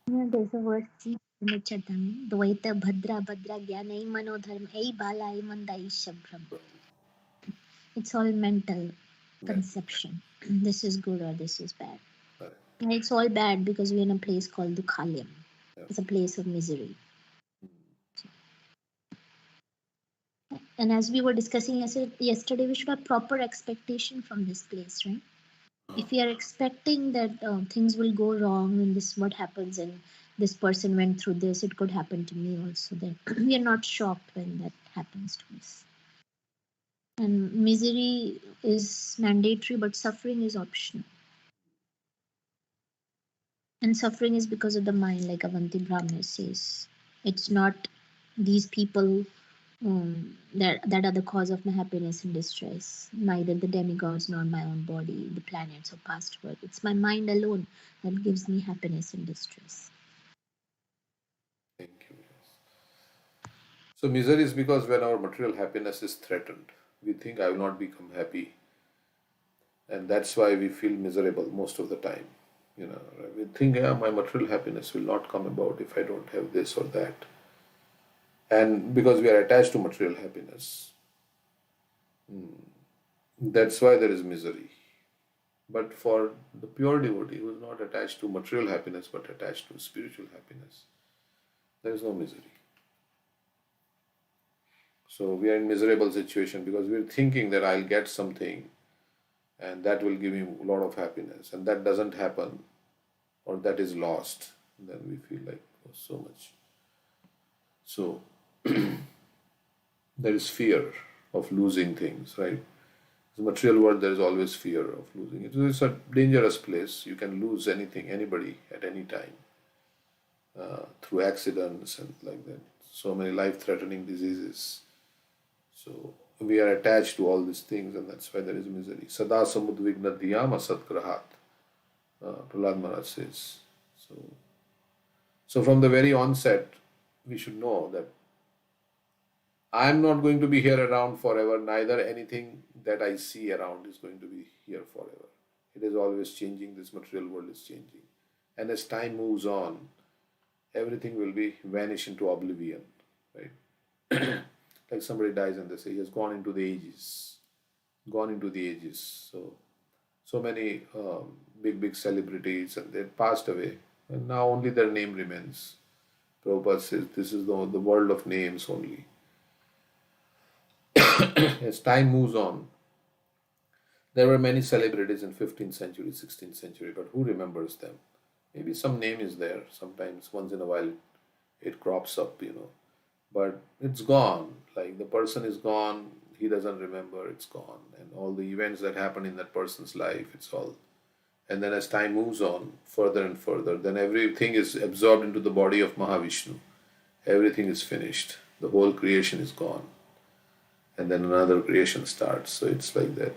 There's a verse in Chaitanya, Dvaita Bhadra Bhadra Jnana Manodharma Ei Bala Mandai Shabram. It's all mental Yeah. conception. This is good or this is bad. Correct. And it's all bad because we're in a place called Dukhalyam. Yeah. It's a place of misery. And as we were discussing yesterday, we should have proper expectation from this place, right? If we are expecting that things will go wrong and this what happens and this person went through this, it could happen to me also, then we are not shocked when that happens to us. And misery is mandatory, but suffering is optional. And suffering is because of the mind, like Avanti Brahma says. It's not these people that are the cause of my happiness and distress. Neither the demigods nor my own body, the planets or past work. It's my mind alone that gives me happiness and distress. Thank you. So misery is because when our material happiness is threatened, we think I will not become happy, and that's why we feel miserable most of the time. We think, yeah, my material happiness will not come about if I don't have this or that, and because we are attached to material happiness, that's why there is misery. But for the pure devotee who is not attached to material happiness but attached to spiritual happiness, there is no misery. So we are in miserable situation because we're thinking that I'll get something and that will give me a lot of happiness, and that doesn't happen, or that is lost. Then we feel like, oh, so much. So there is fear of losing things, right? In the material world, there is always fear of losing. It's a dangerous place. You can lose anything, anybody, at any time, through accidents and like that. So many life-threatening diseases. So we are attached to all these things, and that's why there is misery. Sada samudvigna dhyama satgrahat, Prahlad Maharaj says. So from the very onset, we should know that I am not going to be here around forever, neither anything that I see around is going to be here forever. It is always changing, this material world is changing. And as time moves on, everything will be vanish into oblivion, right? Like somebody dies and they say he has gone into the ages, gone into the ages. So many big celebrities, and they passed away, and now only their name remains. Prabhupada says this is the world of names only. As time moves on, there were many celebrities in 15th century, 16th century, but who remembers them? Maybe some name is there. Sometimes, once in a while, it crops up, but it's gone. Like the person is gone, he doesn't remember, it's gone. And all the events that happen in that person's life, it's all. And then as time moves on further and further, then everything is absorbed into the body of Mahavishnu. Everything is finished. The whole creation is gone. And then another creation starts. So it's like that.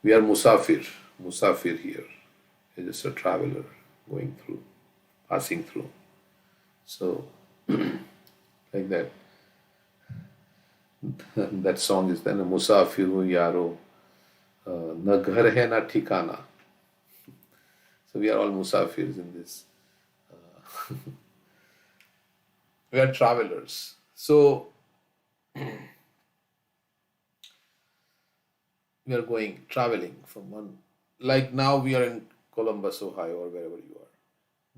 We are musafir here. It's just a traveler going through, passing through. So, like that. That song is then Musafir hu yaro, na ghar hai na ठिकाना. So we are all musafirs in this. We are travelers. So we are traveling from one. Like now we are in Columbus, Ohio, or wherever you are.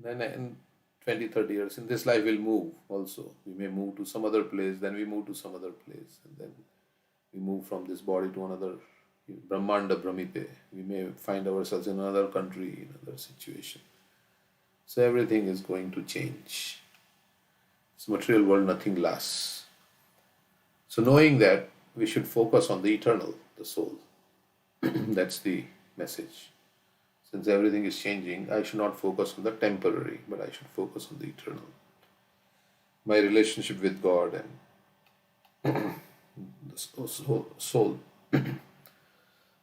Then in 20, 30 years, in this life we'll move also. We may move to some other place, then we move to some other place, and then we move from this body to another, Brahmanda Brahmite. We may find ourselves in another country, in another situation. So everything is going to change. This material world, nothing lasts. So knowing that, we should focus on the eternal, the soul. That's the message. Since everything is changing, I should not focus on the temporary, but I should focus on the eternal. My relationship with God and the soul.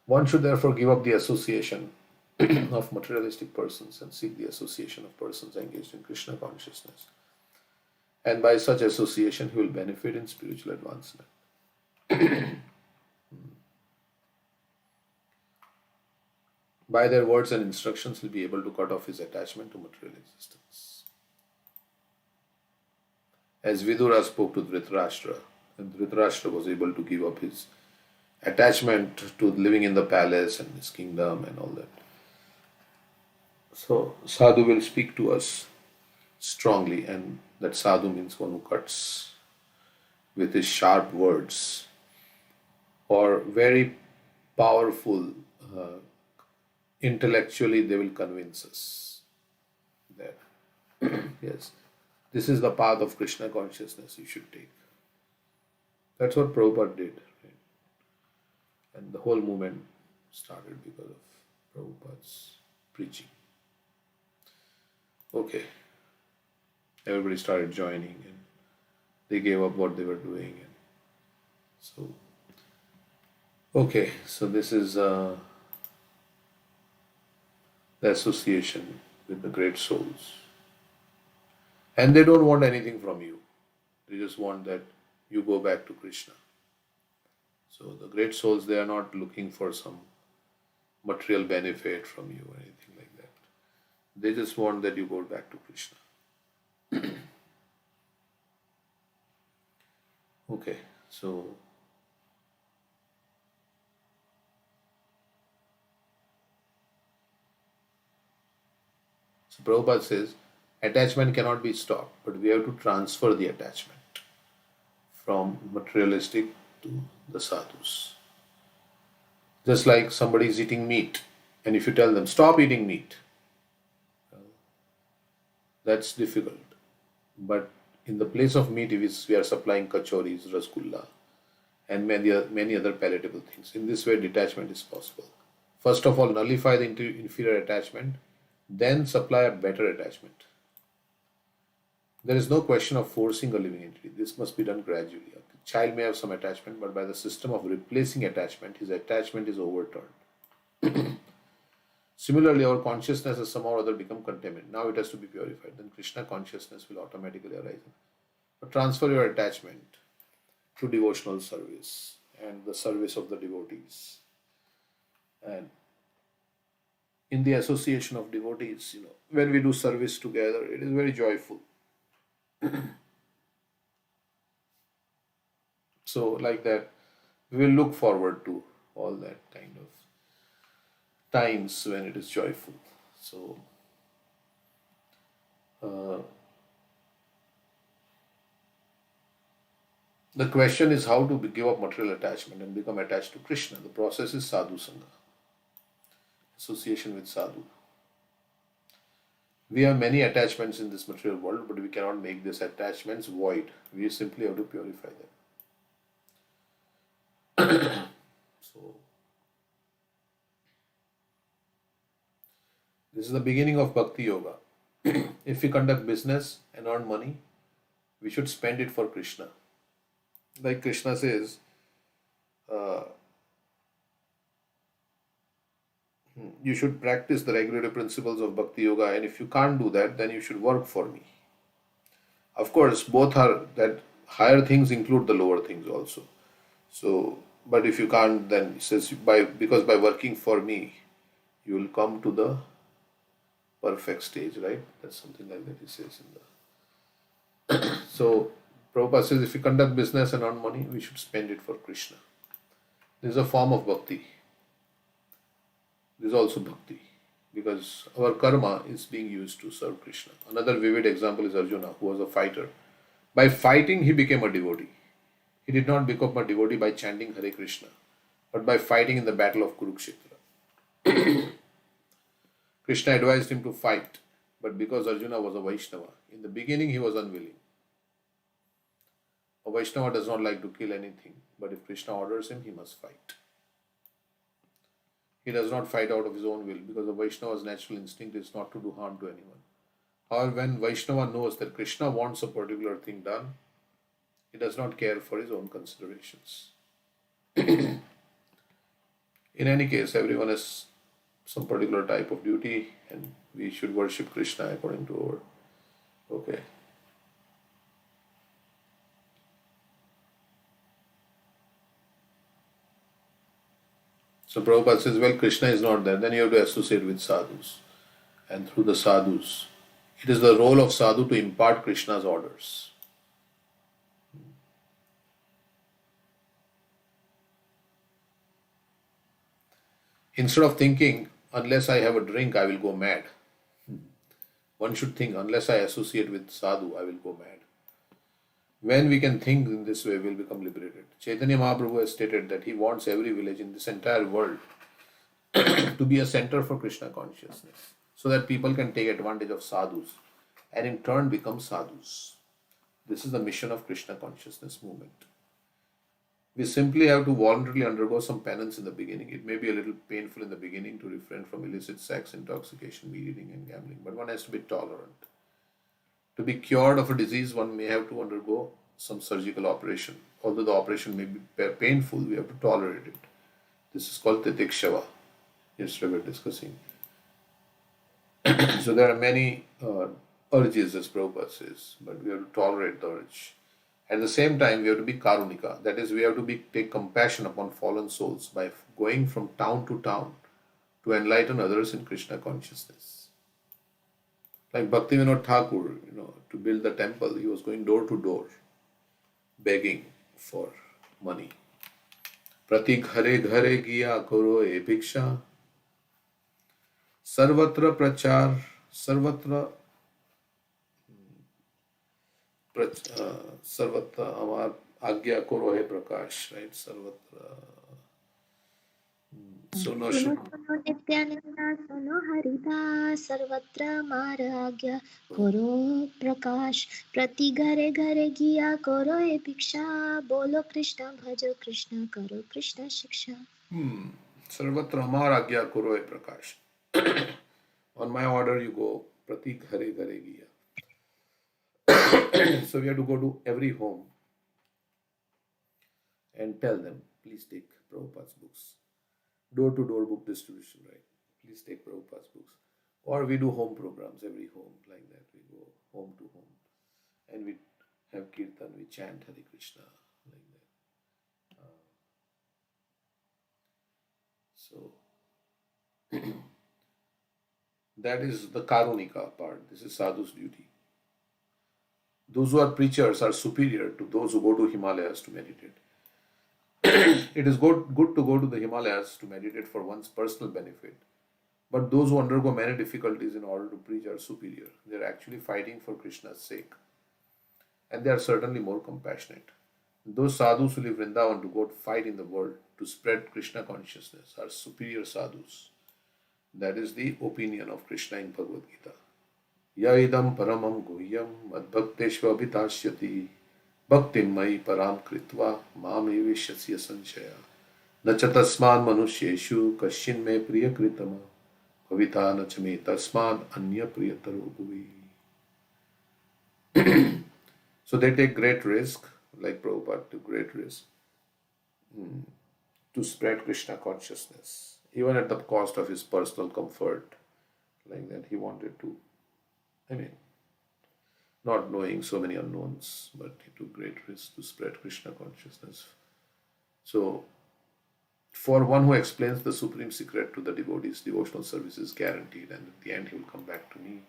One should therefore give up the association of materialistic persons and seek the association of persons engaged in Krishna consciousness. And by such association, he will benefit in spiritual advancement. By their words and instructions, he'll be able to cut off his attachment to material existence. As Vidura spoke to Dhritarashtra, and Dhritarashtra was able to give up his attachment to living in the palace and his kingdom and all that. So sadhu will speak to us strongly, and that sadhu means one who cuts with his sharp words, or very powerful. Intellectually, they will convince us that yes, this is the path of Krishna consciousness you should take. That's what Prabhupada did, right? And the whole movement started because of Prabhupada's preaching. Okay, everybody started joining, and they gave up what they were doing, and so okay, so this is the association with the great souls. And they don't want anything from you. They just want that you go back to Krishna. So the great souls, they are not looking for some material benefit from you or anything like that. They just want that you go back to Krishna. Okay, so Prabhupada says, attachment cannot be stopped, but we have to transfer the attachment from materialistic to the sadhus. Just like somebody is eating meat, and if you tell them, stop eating meat, that's difficult. But in the place of meat, we are supplying kachoris, rasgulla, and many other palatable things. In this way, detachment is possible. First of all, nullify the inferior attachment, then supply a better attachment. There is no question of forcing a living entity. This must be done gradually. A child may have some attachment, but by the system of replacing attachment, his attachment is overturned. Similarly, our consciousness has somehow or other become contaminated. Now it has to be purified. Then Krishna consciousness will automatically arise. But transfer your attachment to devotional service and the service of the devotees. And in the association of devotees, when we do service together, it is very joyful. So, like that, we will look forward to all that kind of times when it is joyful. So, the question is how to give up material attachment and become attached to Krishna. The process is sadhu sangha, association with sadhu. We have many attachments in this material world, but we cannot make these attachments void. We simply have to purify them. So, this is the beginning of Bhakti Yoga. If we conduct business and earn money, we should spend it for Krishna. Like Krishna says, you should practice the regulative principles of Bhakti Yoga, and if you can't do that, then you should work for me. Of course, both are that higher things include the lower things also. So, but if you can't, then it says because by working for me, you will come to the perfect stage, right? That's something like that he says in the. So, Prabhupada says if we conduct business and earn money, we should spend it for Krishna. This is a form of bhakti. This is also bhakti because our karma is being used to serve Krishna. Another vivid example is Arjuna, who was a fighter. By fighting, he became a devotee. He did not become a devotee by chanting Hare Krishna, but by fighting in the battle of Kurukshetra. Krishna advised him to fight, but because Arjuna was a Vaishnava, in the beginning he was unwilling. A Vaishnava does not like to kill anything, but if Krishna orders him, he must fight. He does not fight out of his own will because a Vaishnava's natural instinct is not to do harm to anyone. However, when Vaishnava knows that Krishna wants a particular thing done, he does not care for his own considerations. In any case, everyone has some particular type of duty and we should worship Krishna according to our. Okay. So Prabhupada says, well, Krishna is not there. Then you have to associate with sadhus. And through the sadhus, it is the role of sadhu to impart Krishna's orders. Instead of thinking, unless I have a drink, I will go mad. One should think, unless I associate with sadhu, I will go mad. When we can think in this way, we will become liberated. Chaitanya Mahaprabhu has stated that he wants every village in this entire world to be a center for Krishna consciousness, so that people can take advantage of sadhus and in turn become sadhus. This is the mission of Krishna consciousness movement. We simply have to voluntarily undergo some penance in the beginning. It may be a little painful in the beginning to refrain from illicit sex, intoxication, meat eating and gambling, but one has to be tolerant. To be cured of a disease, one may have to undergo some surgical operation. Although the operation may be painful, we have to tolerate it. This is called titikshava. Yesterday we were discussing. So there are many urges, as Prabhupada says, but we have to tolerate the urge. At the same time, we have to be karunika. That is, we have to take compassion upon fallen souls by going from town to town to enlighten others in Krishna consciousness. Like Bhaktivinoda Thakur, to build the temple, he was going door to door, begging for money. Prati ghare ghare giya koro e bhiksha, sarvatra prachar, sarvatra amar agya koro he prakash, right? Sarvatra. सुनो सुनो नित्यानंदा सुनो हरिदास सर्वत्र माराज्ञा करो प्रकाश प्रति घरे घरे गिया करो ए भिक्षा बोलो कृष्ण भजो कृष्ण करो कृष्ण शिक्षा. Sarvatra amar agya koro e prakash. On my order you go, prati ghare ghare giya. So we have to go to every home and tell them, please take Prabhupada's books. Door to door book distribution, right? Please take Prabhupada's books. Or we do home programs, every home like that. We go home to home and we have kirtan, we chant Hare Krishna like that. So that is the Karunika part. This is sadhu's duty. Those who are preachers are superior to those who go to Himalayas to meditate. It is good to go to the Himalayas to meditate for one's personal benefit. But those who undergo many difficulties in order to preach are superior. They are actually fighting for Krishna's sake. And they are certainly more compassionate. Those sadhus who live Vrindavan to go fight in the world to spread Krishna consciousness are superior sadhus. That is the opinion of Krishna in Bhagavad Gita. Yaidam paramam guhyam madbhakteshvabhitashyati bhaktim mai param kritva mam evishyasya sanshaya nacha tasman manusyeshu kashin me priya kritama kavita nacha me tasman anya priyataro bhuvi. So they take great risk, like Prabhupada took great risk to spread Krishna consciousness, even at the cost of his personal comfort. Like that, he wanted to, not knowing so many unknowns, but he took great risk to spread Krishna consciousness. So, for one who explains the supreme secret to the devotees, devotional service is guaranteed, and at the end he will come back to me.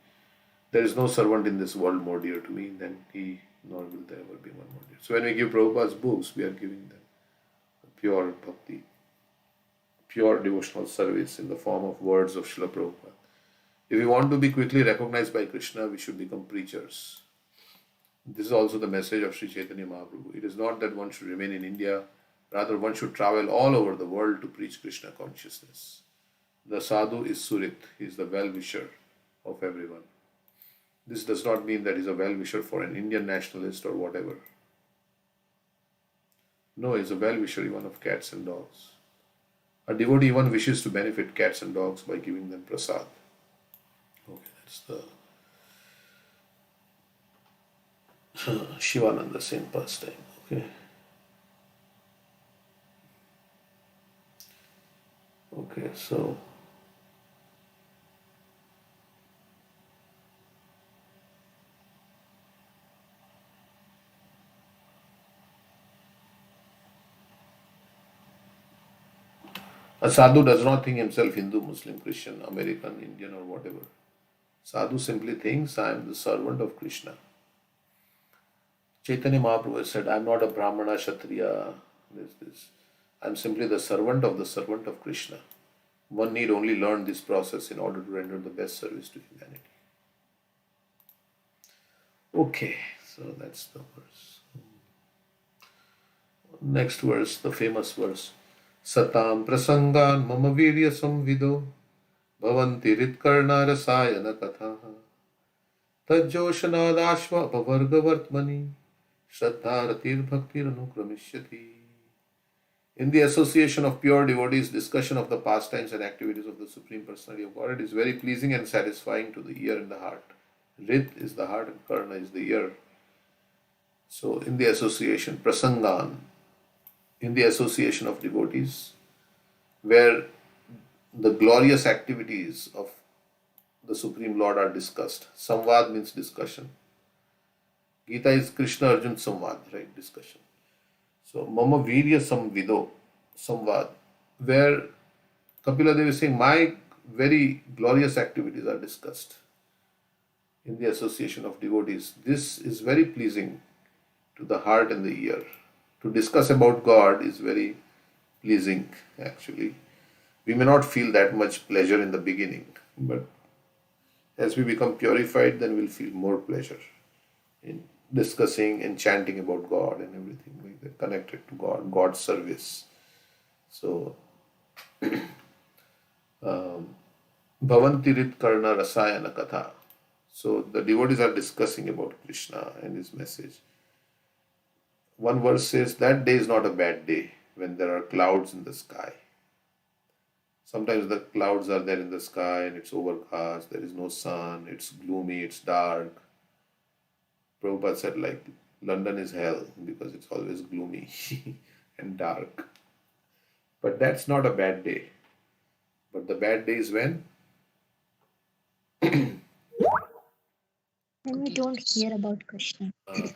There is no servant in this world more dear to me than he, nor will there ever be one more dear. So when we give Prabhupada's books, we are giving them pure bhakti, pure devotional service in the form of words of Srila Prabhupada. If we want to be quickly recognized by Krishna, we should become preachers. This is also the message of Sri Chaitanya Mahaprabhu. It is not that one should remain in India, rather one should travel all over the world to preach Krishna consciousness. The sadhu is Surit, he is the well-wisher of everyone. This does not mean that he is a well-wisher for an Indian nationalist or whatever. No, he is a well-wisher even of cats and dogs. A devotee even wishes to benefit cats and dogs by giving them prasad. Okay, that's the Shivananda same pastime. Okay. Okay, so a sadhu does not think himself Hindu, Muslim, Christian, American, Indian, or whatever. Sadhu simply thinks, I am the servant of Krishna. Chaitanya Mahaprabhu said, I am not a Brahmana, Kshatriya, this. I am simply the servant of Krishna. One need only learn this process in order to render the best service to humanity. Okay, so that's the verse. Next verse, the famous verse. Satam prasangan mama virya samvido bhavanti ritkarna rasayana katha tajjoshanadashva pavargavartmani shraddharatir bhaktir anukramishati. In the association of pure devotees, discussion of the pastimes and activities of the Supreme Personality of Godhead is very pleasing and satisfying to the ear and the heart. Rit is the heart and Karna is the ear. So in the association, prasangan, in the association of devotees, where the glorious activities of the Supreme Lord are discussed. Samvad means discussion. Gita is Krishna Arjun Samvad, right? Discussion. So Mama Virya Samvido, Samvad, where Kapila Devi is saying, my very glorious activities are discussed in the association of devotees. This is very pleasing to the heart and the ear. To discuss about God is very pleasing, actually. We may not feel that much pleasure in the beginning, but as we become purified, then we'll feel more pleasure in discussing and chanting about God and everything like that, connected to God, God's service. So, Bhavantirit Karna Rasayana Katha. So, the devotees are discussing about Krishna and his message. One verse says, that day is not a bad day when there are clouds in the sky. Sometimes the clouds are there in the sky and it's overcast, there is no sun, it's gloomy, it's dark. Prabhupada said, like, London is hell because it's always gloomy and dark. But that's not a bad day. But the bad day is when When we don't hear about Krishna. I there's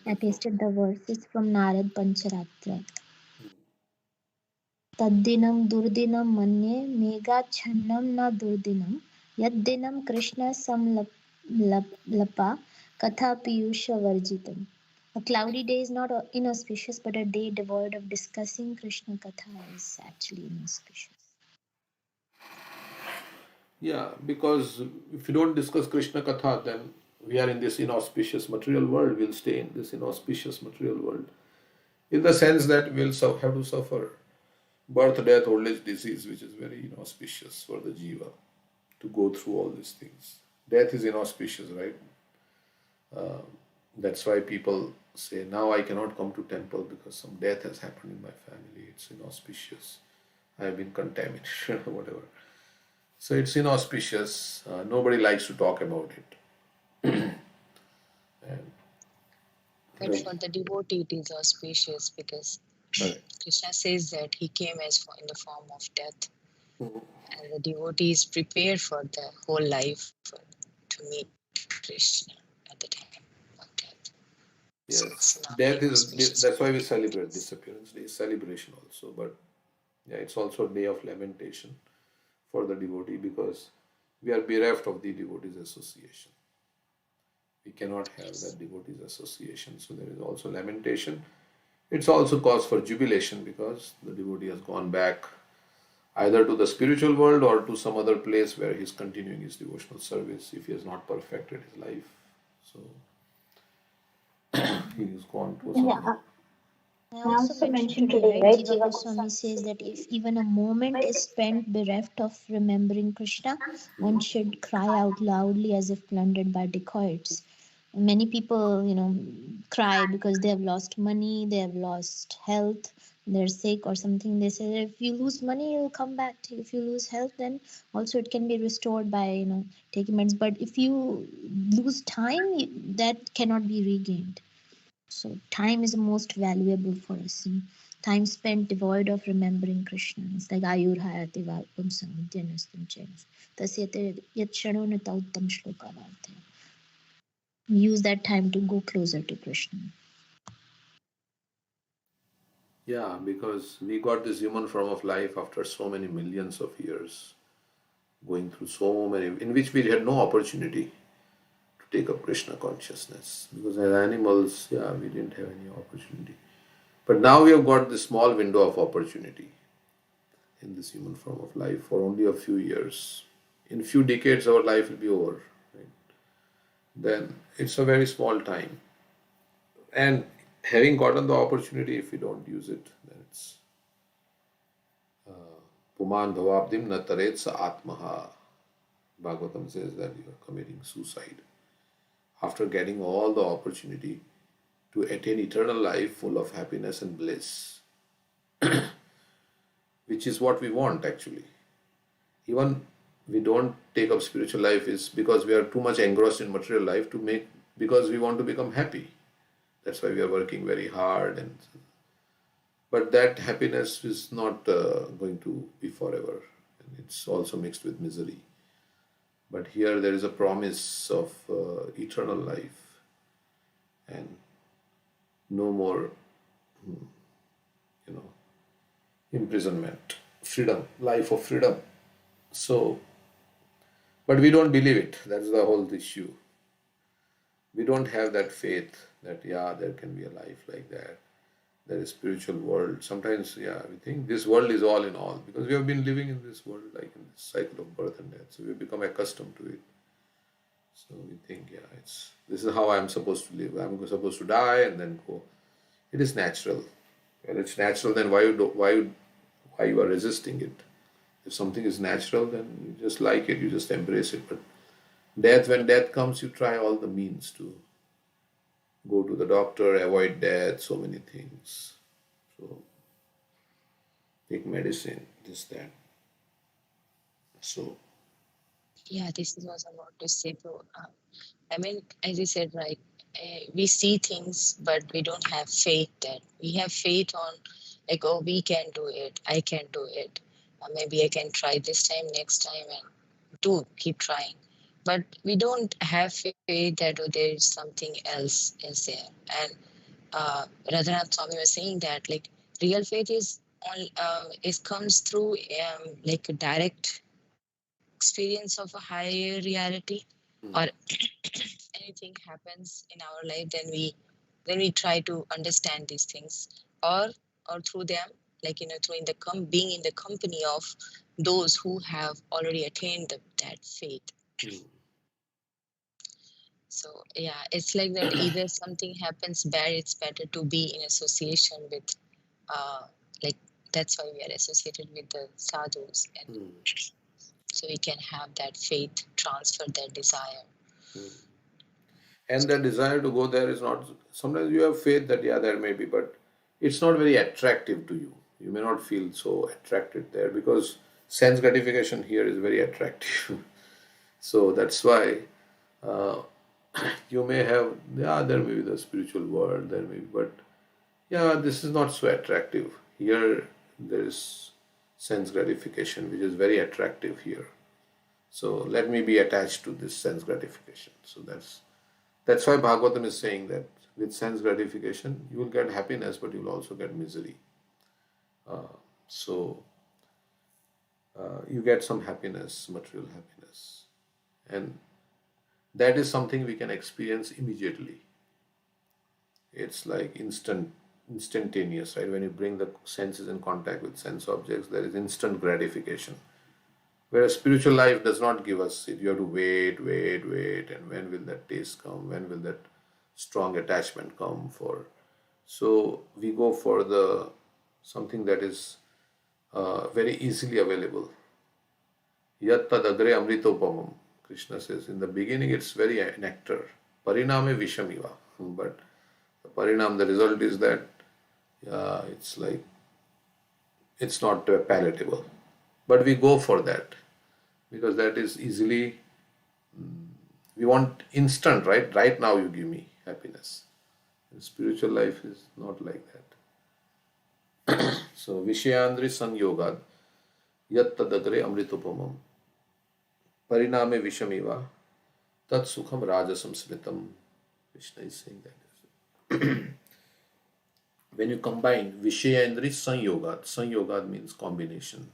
no. pasted the verses from Narad Pancharatra. Taddinam durdinam manye megachannam na durdinam yaddinam Krishna samlapa katha piyusha varjitam. A cloudy day is not inauspicious, but a day devoid of discussing Krishna katha is actually inauspicious. Yeah, because if you don't discuss Krishna Katha, then we are in this inauspicious material world. We'll stay in this inauspicious material world. In the sense that we'll have to suffer birth, death, old age, disease, which is very inauspicious for the jiva to go through all these things. Death is inauspicious, right? That's why people say, now I cannot come to temple because some death has happened in my family. It's inauspicious. I have been contaminated or whatever. So it's inauspicious. Nobody likes to talk about it. And But for the devotee, it is auspicious because right. Krishna says that he came in the form of death, and the devotee is prepared for the whole life to meet Krishna at the time of death. So it's Yes, not death is inauspicious. that's why we celebrate disappearance day, celebration also. But yeah, it's also a day of lamentation for the devotee because we are bereft of the devotees association. We cannot have that devotees association. So there is also lamentation. It's also cause for jubilation because the devotee has gone back either to the spiritual world or to some other place where he's continuing his devotional service if he has not perfected his life. So he is gone to some. Yeah. I also mentioned today, right? Jiva Goswami says that if even a moment is spent bereft of remembering Krishna, one should cry out loudly as if plundered by dacoits. Many people, cry because they have lost money, they have lost health, they're sick or something. They say if you lose money, it'll come back to you. If you lose health, then also it can be restored by, taking meds. But if you lose time, that cannot be regained. So time is the most valuable for us. And time spent devoid of remembering Krishna. It's like Ayur Hayati Vapumsam Vidyanastam Chenas. Tasyate Yat Shadonata Uttam Shloka Varte. Use that time to go closer to Krishna. Yeah, because we got this human form of life after so many millions of years, going through so many, in which we had no opportunity to take up Krishna consciousness. Because as animals, yeah, we didn't have any opportunity. But now we have got this small window of opportunity in this human form of life for only a few years. In few decades, our life will be over. Right? Then it's a very small time. And having gotten the opportunity, if we don't use it, then it's Puman Bhavabdim Nataret Sa Atmaha. Bhagavatam says that you are committing suicide. After getting all the opportunity to attain eternal life full of happiness and bliss, which is what we want actually. Even we don't take up spiritual life is because we are too much engrossed in material life because we want to become happy. That's why we are working very hard but that happiness is not going to be forever. And it's also mixed with misery. But here there is a promise of eternal life and no more, imprisonment, freedom, life of freedom. So, but we don't believe it. That's the whole issue. We don't have that faith that, yeah, there can be a life like that. There is spiritual world. Sometimes, yeah, we think this world is all in all because we have been living in this world like in this cycle of birth and death. So we've become accustomed to it. So we think, yeah, this is how I'm supposed to live. I'm supposed to die and then go. It is natural. Well, it's natural. Then why you are resisting it? If something is natural, then you just like it. You just embrace it. But when death comes, you try all the means to go to the doctor, avoid death, so many things. So take medicine, this, that. So Yeah, this is what I want to say. So, I mean, as you said, right, we see things, but we don't have faith that we have faith on, like, oh, we can do it, I can do it, maybe I can try this time, next time, and do keep trying. But we don't have faith that, oh, there is something else is there. And Radhanath Swami was saying that, like, real faith is comes through like a direct experience of a higher reality, or anything happens in our life, then we try to understand these things, or through them, like, through being in the company of those who have already attained that faith. So yeah, it's like that. Either something happens bad, it's better to be in association with, like, that's why we are associated with the sadhus, and so we can have that faith, transfer that desire. And the desire to go there is not, sometimes you have faith that, yeah, there may be, but it's not very attractive to you. You may not feel so attracted there because sense gratification here is very attractive. So that's why you may have, yeah, there may be the spiritual world, there may be, but yeah, this is not so attractive. Here there is sense gratification, which is very attractive here. So let me be attached to this sense gratification. So that's why Bhagavatam is saying that with sense gratification, you will get happiness, but you will also get misery. So you get some happiness, material happiness. And that is something we can experience immediately. It's like instantaneous, right? When you bring the senses in contact with sense objects, there is instant gratification. Whereas spiritual life does not give us it. You have to wait, and when will that taste come? When will that strong attachment come for? So we go for the something that is very easily available. Yat tad agre amritopamam. Krishna says in the beginning it's very nectar. Pariname vishamiva. But the parinam, the result is that it's like it's not palatable. But we go for that because that is easily, we want instant, right? Right now you give me happiness. And spiritual life is not like that. So Vishayandri Sanyogad Yat Tadagre Amritupamam Pariname Vishamiva Tat Sukham Rajasam Smritam. Krishna is saying that. When you combine Vishayandri Sanyogad, Sanyogad means combination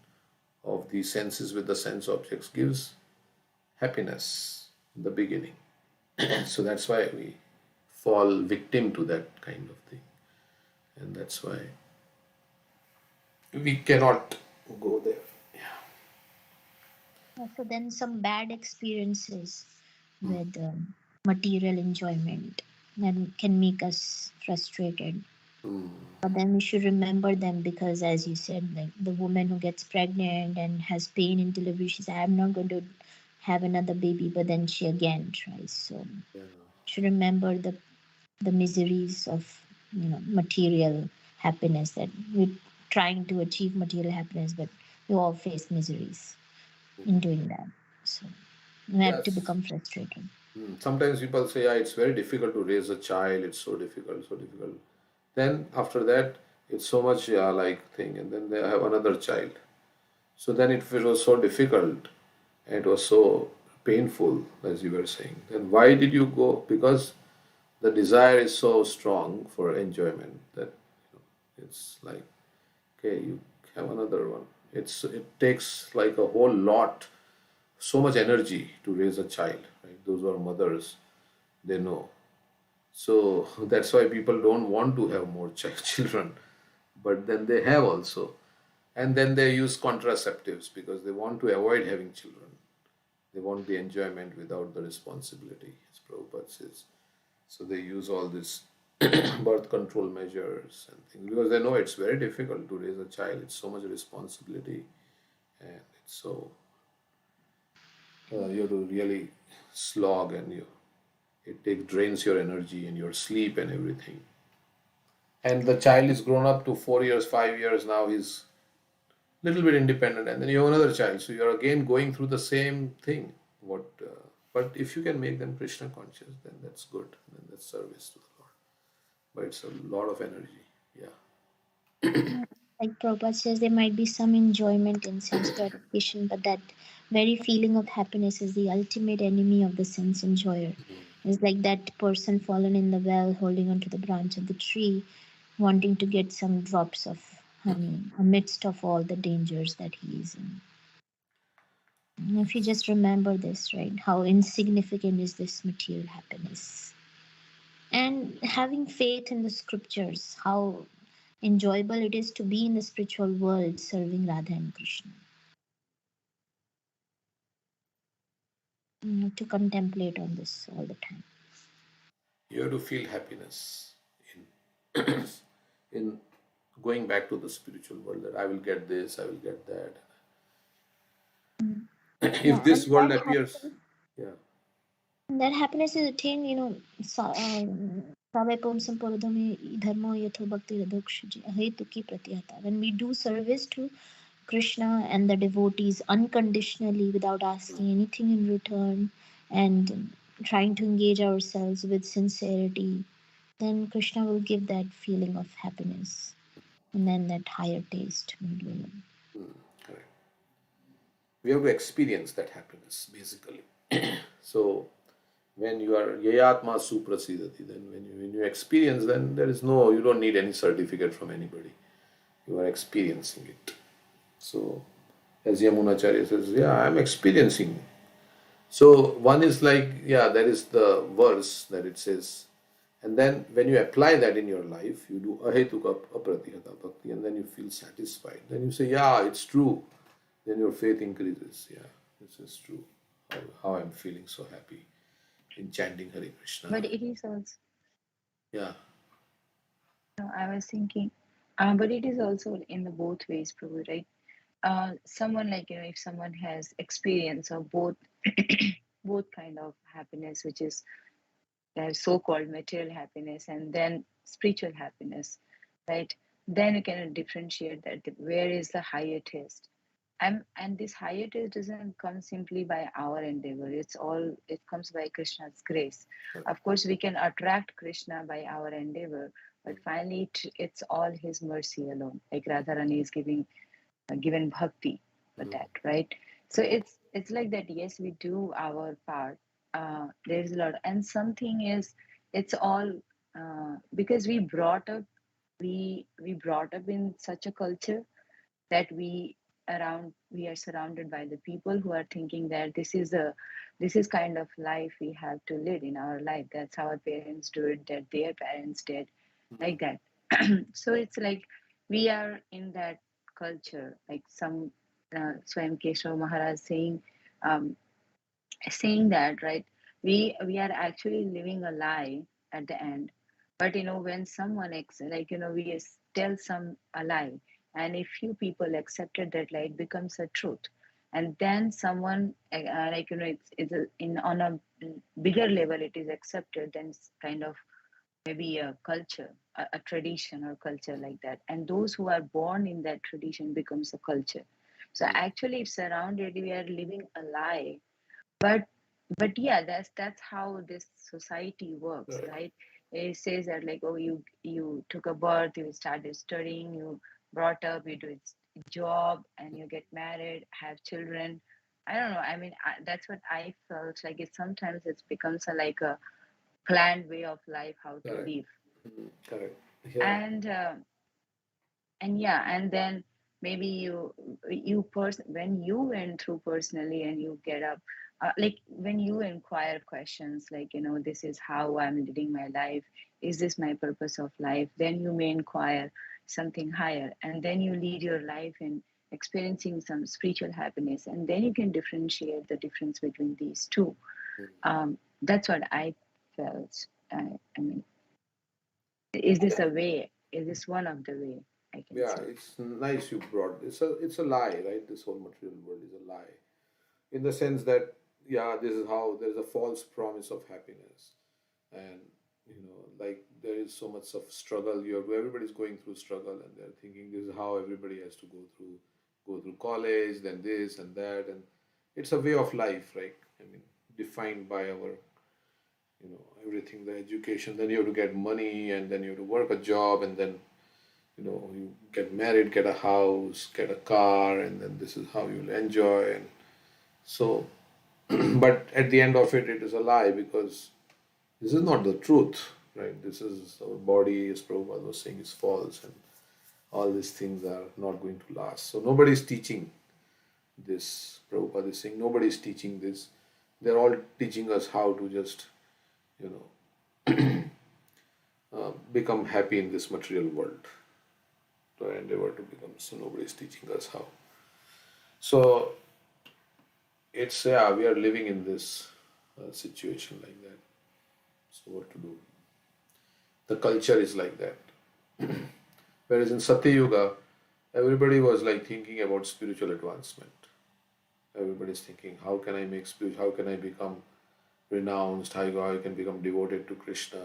of the senses with the sense objects gives happiness in the beginning. So that's why we fall victim to that kind of thing. And that's why we cannot go there. So then some bad experiences with material enjoyment that can make us frustrated. But then we should remember them because, as you said, like the woman who gets pregnant and has pain in delivery, she says, I'm not going to have another baby, but then she again tries. So should remember the miseries of material happiness, that we're trying to achieve material happiness, but we all face miseries in doing that. So we have to become frustrated. Sometimes people say, yeah, it's very difficult to raise a child, it's so difficult, so difficult. Then after that, it's so much like thing, and then they have another child. So then it was so difficult and it was so painful, as you were saying. Then why did you go? Because the desire is so strong for enjoyment that it's like, okay, you have another one. It takes like a whole lot, so much energy to raise a child. Right? Those who are mothers, they know. So that's why people don't want to have more children, but then they have also. And then they use contraceptives because they want to avoid having children. They want the enjoyment without the responsibility, as Prabhupada says. So they use all these birth control measures and things because they know it's very difficult to raise a child. It's so much responsibility, and it's so you have to really slog, and it drains your energy and your sleep and everything. And the child is grown up to 4 years, 5 years now. He's little bit independent, and then you have another child, so you're again going through the same thing what But if you can make them Krishna conscious, then that's good. Then that's service to the Lord. But it's a lot of energy. Yeah. Yeah, like Prabhupada says, there might be some enjoyment in sense gratification, but that very feeling of happiness is the ultimate enemy of the sense enjoyer. It's like that person fallen in the well, holding onto the branch of the tree, wanting to get some drops of honey amidst of all the dangers that he is in. And if you just remember this, right, how insignificant is this material happiness? And having faith in the scriptures, how enjoyable it is to be in the spiritual world serving Radha and Krishna. To contemplate on this all the time. You have to feel happiness in in going back to the spiritual world, that I will get this, I will get that. Yeah, If this world appears, yeah. that happiness is attained, when we do service to Krishna and the devotees unconditionally without asking anything in return and trying to engage ourselves with sincerity, then Krishna will give that feeling of happiness and then that higher taste will dwell. Correct. We have to experience that happiness basically. So when you are yayatma suprasidati, then when you experience, then there is no, you don't need any certificate from anybody. You are experiencing it. So as Yamunacharya says, yeah, I'm experiencing. So one is like, yeah, that is the verse that it says. And then when you apply that in your life, you do ahetuka apratihata bhakti, and then you feel satisfied. Then you say, yeah, it's true. Then your faith increases. Yeah, this is true. How I'm feeling so happy in chanting Hare Krishna. But it is also, Yeah. I was thinking, but it is also in the both ways, Prabhu, right? Someone like, if someone has experience of both, both kind of happiness, which is so-called material happiness and then spiritual happiness, right? Then you can differentiate that where is the higher taste. And this higher taste doesn't come simply by our endeavor. It comes by Krishna's grace. Of course, we can attract Krishna by our endeavor, but finally it's all his mercy alone. Like Radharani is given bhakti for that, right? So it's like that. Yes, we do our part. There's a lot, and something is, it's all because we brought up in such a culture that we are surrounded by the people who are thinking that this is kind of life we have to live in our life. That's how our parents do it, that their parents did, like that. So it's like we are in that culture, like some Swayam Keshav Maharaj um, saying that, right? We are actually living a lie at the end. But when someone we tell some a lie, and if few people accepted that lie, it becomes a truth. And then someone it's in on a bigger level, it is accepted, then it's kind of maybe a culture, a tradition or culture like that. And those who are born in that tradition becomes a culture. So actually it's surrounded, we are living a lie. But yeah, that's how this society works, Right. right? It says that, like, oh, you took a birth, you started studying, you brought up, you do a job, and you get married, have children. I don't know, I mean, that's what I felt like. It sometimes it becomes like a planned way of life, how to Correct. live. Correct. Yeah. And yeah, and then maybe when you went through personally and you get up, like when you inquire questions like, this is how I'm leading my life, is this my purpose of life, then you may inquire something higher, and then you lead your life in experiencing some spiritual happiness, and then you can differentiate the difference between these two. That's what I felt. I mean, is this a way, is this one of the way, I can Yeah, say. it's nice you brought. It's a lie, right? This whole material world is a lie, in the sense that, yeah, this is how there's a false promise of happiness, and like there is so much of struggle. Everybody's going through struggle, and they're thinking this is how everybody has to go through college, then this and that, and it's a way of life, right? I mean, defined by our, everything, the education. Then you have to get money, and then you have to work a job, and then, you get married, get a house, get a car, and then this is how you'll enjoy. And so, but at the end of it, it is a lie, because this is not the truth, right? This is our body, as Prabhupada was saying, is false, and all these things are not going to last. So nobody is teaching this. Prabhupada is saying nobody is teaching this. They're all teaching us how to just, become happy in this material world, to endeavor to become. So nobody is teaching us how. So it's, yeah, we are living in this situation like that. So what to do? The culture is like that. Whereas in Satya Yuga, everybody was like thinking about spiritual advancement. Everybody's thinking, how can I make how can I become renounced, how I can become devoted to Krishna.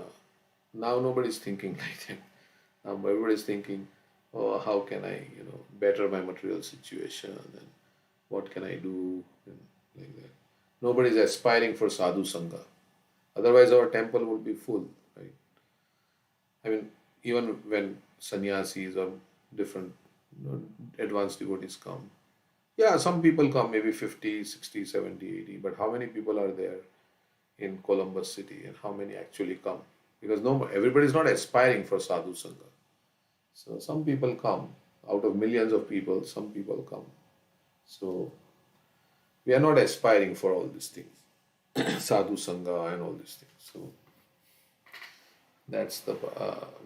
Now nobody's thinking like that. Now everybody's thinking, oh, how can I, better my material situation, and what can I do, and like that. Nobody's aspiring for sadhu sangha. Otherwise, our temple would be full, right? I mean, even when sannyasis or different, advanced devotees come, yeah, some people come, maybe 50, 60, 70, 80, but how many people are there in Columbus city, and how many actually come? Because everybody is not aspiring for sadhu sangha. So some people come, out of millions of people, some people come. So we are not aspiring for all these things, sadhu sangha and all these things. So that's the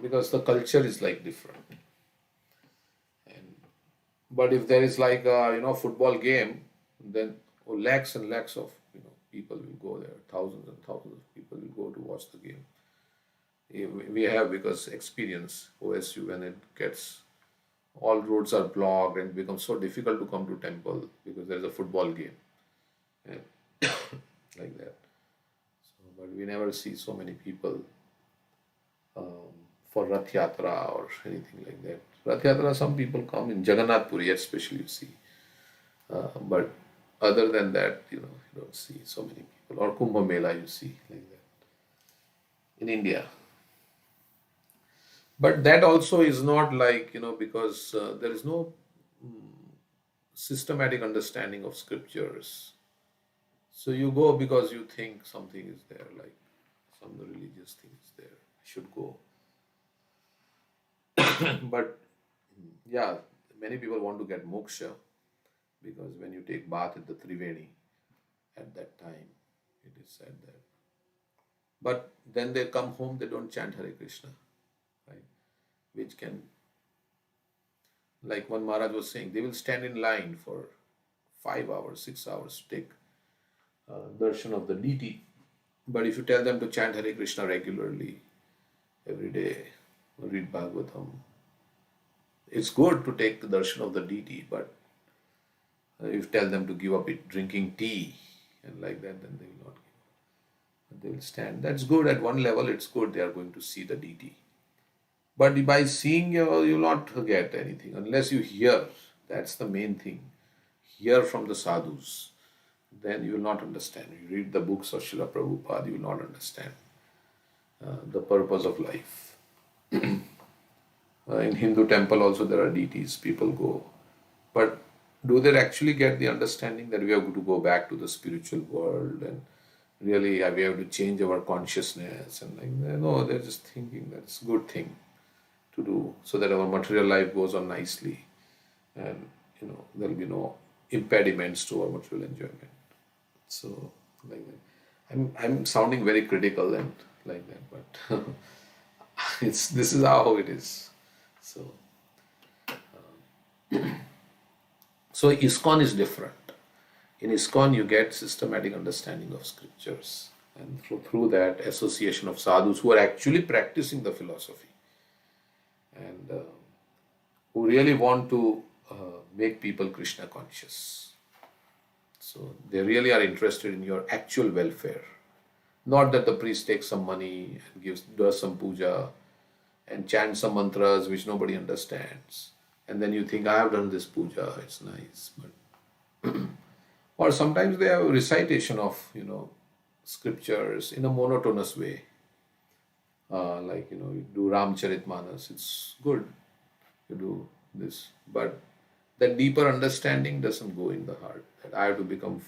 because the culture is like different. And but if there is like a football game, then lakhs and lakhs of people will go there. Thousands and thousands of people will go to watch the game. We have, because experience OSU, when it gets, all roads are blocked and it becomes so difficult to come to temple because there is a football game, and like that. So, but we never see so many people for Rath Yatra or anything like that. Rath Yatra, some people come in Jagannath Puri, especially, you see. But other than that, you don't see so many people. Or Kumbh Mela, you see, like that in India. But that also is not like, because there is no systematic understanding of scriptures. So you go because you think something is there, like some religious thing is there, I should go. But yeah, many people want to get moksha, because when you take bath at the Triveni, at that time, it is said that. But then they come home, they don't chant Hare Krishna, right? Which can, like one Maharaj was saying, they will stand in line for 5 hours, 6 hours to take darshan of the deity. But if you tell them to chant Hare Krishna regularly, every day, or read Bhagavatam, it's good to take the darshan of the deity, but if you tell them to give up drinking tea and like that, then they will not give up. But they will stand. That's good. At one level, it's good. They are going to see the deity. But by seeing, you will not get anything unless you hear. That's the main thing. Hear from the sadhus. Then you will not understand. You read the books of Srila Prabhupada, you will not understand the purpose of life. In Hindu temple also there are deities, people go. But do they actually get the understanding that we have to go back to the spiritual world, and really we have to change our consciousness, and like that? No, they're just thinking that it's a good thing to do so that our material life goes on nicely, and there will be no impediments to our material enjoyment. So like that. I'm sounding very critical and like that, but this is how it is. So so ISKCON is different. In ISKCON you get systematic understanding of scriptures, and through that association of sadhus who are actually practicing the philosophy, and who really want to make people Krishna conscious. So they really are interested in your actual welfare. Not that the priest takes some money and does some puja and chants some mantras which nobody understands. And then you think, I have done this puja, it's nice. But or sometimes they have recitation of, scriptures in a monotonous way. Like, you do Ramcharitmanas, it's good, you do this, but that deeper understanding doesn't go in the heart. That I have to become,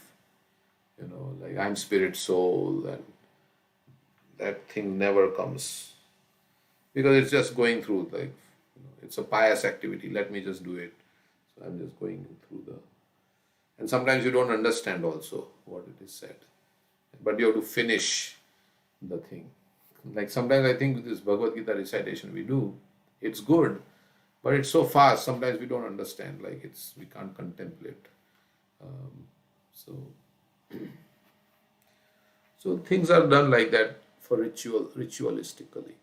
like I'm spirit soul, and that thing never comes because it's just going through, like, it's a pious activity. Let me just do it. So I'm just going through and sometimes you don't understand also what it is said, but you have to finish the thing. Like sometimes I think with this Bhagavad Gita recitation we do, it's good, but it's so fast. Sometimes we don't understand. Like we can't contemplate. So, so things are done like that for ritualistically,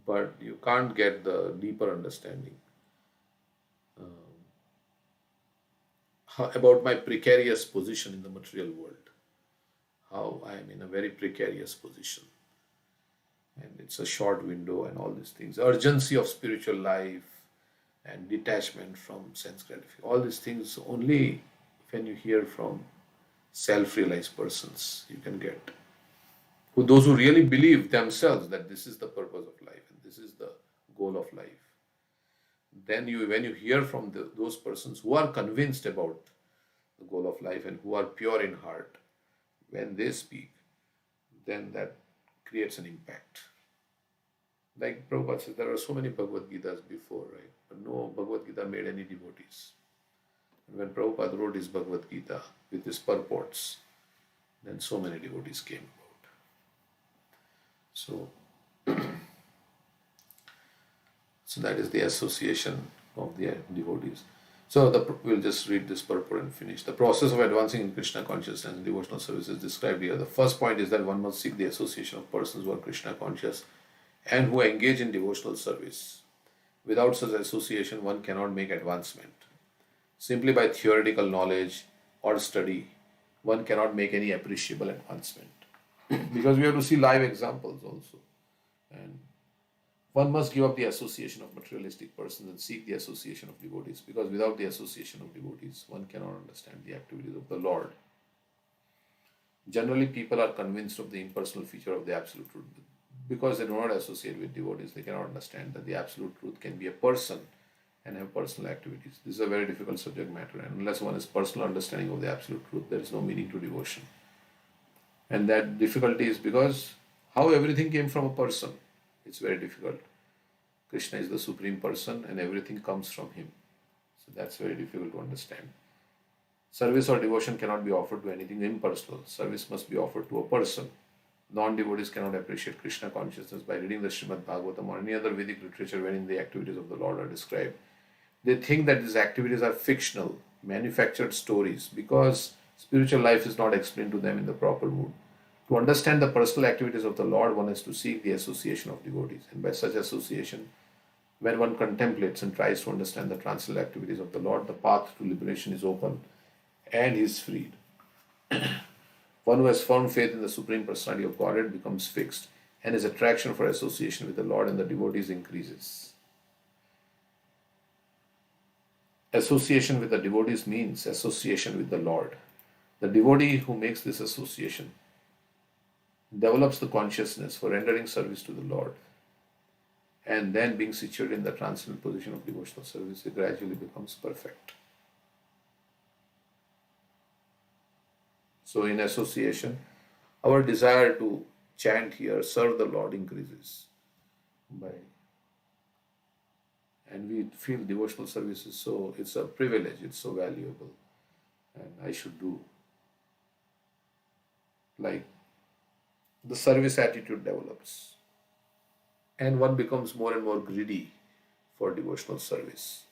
but you can't get the deeper understanding about my precarious position in the material world. How I am in a very precarious position, and it's a short window, and all these things. Urgency of spiritual life and detachment from sense gratification. All these things only when you hear from self-realized persons you can get. Those who really believe themselves that this is the purpose of life and this is the goal of life. Then when you hear from those persons who are convinced about the goal of life and who are pure in heart, when they speak, then that creates an impact. Like Prabhupada says, there are so many Bhagavad Gitas before, right? But no Bhagavad Gita made any devotees. And when Prabhupada wrote his Bhagavad Gita with his purports, then so many devotees came about. So, so that is the association of the devotees. So we'll just read this purport and finish. The process of advancing in Krishna consciousness and devotional service is described here. The first point is that one must seek the association of persons who are Krishna conscious and who engage in devotional service. Without such association, one cannot make advancement. Simply by theoretical knowledge or study, one cannot make any appreciable advancement. Because we have to see live examples also. And one must give up the association of materialistic persons and seek the association of devotees, because without the association of devotees, one cannot understand the activities of the Lord. Generally, people are convinced of the impersonal feature of the Absolute Truth. Because they do not associate with devotees, they cannot understand that the Absolute Truth can be a person and have personal activities. This is a very difficult subject matter, and unless one has personal understanding of the Absolute Truth, there is no meaning to devotion. And that difficulty is because how everything came from a person. It's very difficult. Krishna is the Supreme Person and everything comes from him. So that's very difficult to understand. Service or devotion cannot be offered to anything impersonal. Service must be offered to a person. Non-devotees cannot appreciate Krishna consciousness by reading the Srimad Bhagavatam or any other Vedic literature wherein the activities of the Lord are described. They think that these activities are fictional, manufactured stories, because spiritual life is not explained to them in the proper mood. To understand the personal activities of the Lord, one has to seek the association of devotees. And by such association, when one contemplates and tries to understand the transcendental activities of the Lord, the path to liberation is open and he is freed. One who has firm faith in the Supreme Personality of Godhead becomes fixed, and his attraction for association with the Lord and the devotees increases. Association with the devotees means association with the Lord. The devotee who makes this association develops the consciousness for rendering service to the Lord, and then being situated in the transcendental position of devotional service, it gradually becomes perfect. So in association, our desire to chant here, serve the Lord, increases. And we feel devotional service is it's a privilege, it's so valuable, and I should do. Like, the service attitude develops, and one becomes more and more greedy for devotional service.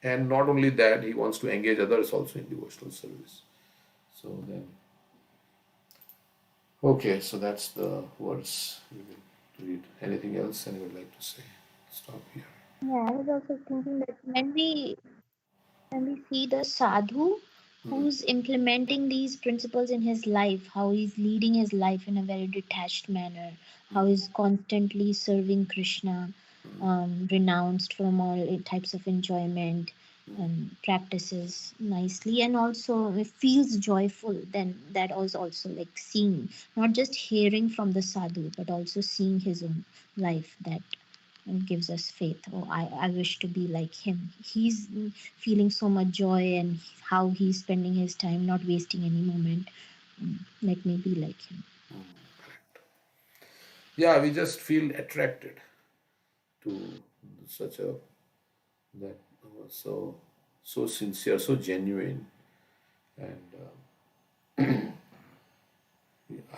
And not only that, he wants to engage others also in devotional service. So then, okay, so that's the verse. We will read. Anything else anyone would like to say? Stop here. Yeah, I was also thinking that when we see the sadhu who's implementing these principles in his life, how he's leading his life in a very detached manner, how he's constantly serving Krishna, renounced from all types of enjoyment, and practices nicely, and also it feels joyful, then that was also like seeing, not just hearing from the sadhu, but also seeing his own life, that gives us faith. Oh, I wish to be like him. He's feeling so much joy, and how he's spending his time, not wasting any moment. Let me be like him. Yeah, we just feel attracted to such a that was so sincere, so genuine, and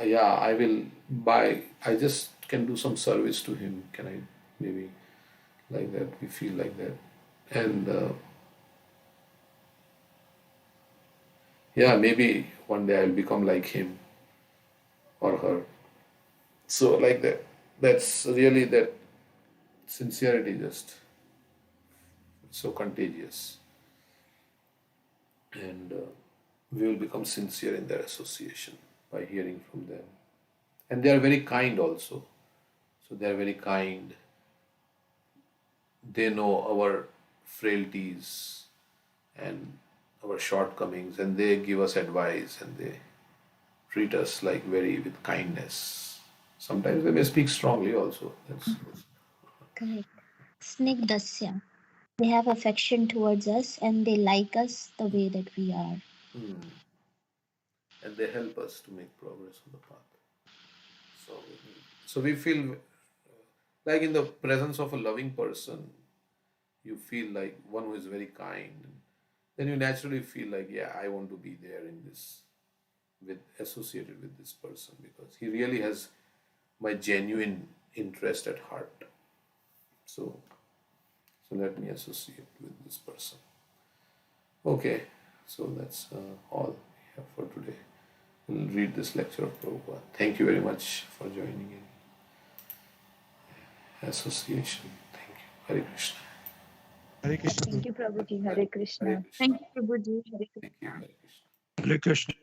yeah, I will buy. I just can do some service to him. Can I maybe like that? We feel like that, and yeah, maybe one day I'll become like him or her. So like that. That's really that sincerity, just so contagious, and we will become sincere in their association by hearing from them. And they are very kind also. So they are very kind. They know our frailties and our shortcomings, and they give us advice, and they treat us like very with kindness. Sometimes they may speak strongly also. That's Correct. Snigdasya. They have affection towards us, and they like us the way that we are. and they help us to make progress on the path. So, so we feel like in the presence of a loving person, you feel like one who is very kind. Then you naturally feel like, yeah, I want to be there in this, with associated with this person, because he really has my genuine interest at heart. So, so let me associate with this person. Okay, so that's all we have for today. We'll read this lecture of Prabhupada. Thank you very much for joining in association. Thank you. Hare Krishna. Hare Krishna. Thank you, Prabhuji. Hare Hare Krishna. Krishna. Thank you, Prabhuji. Hare Krishna. Thank you. Hare Krishna. Hare Krishna.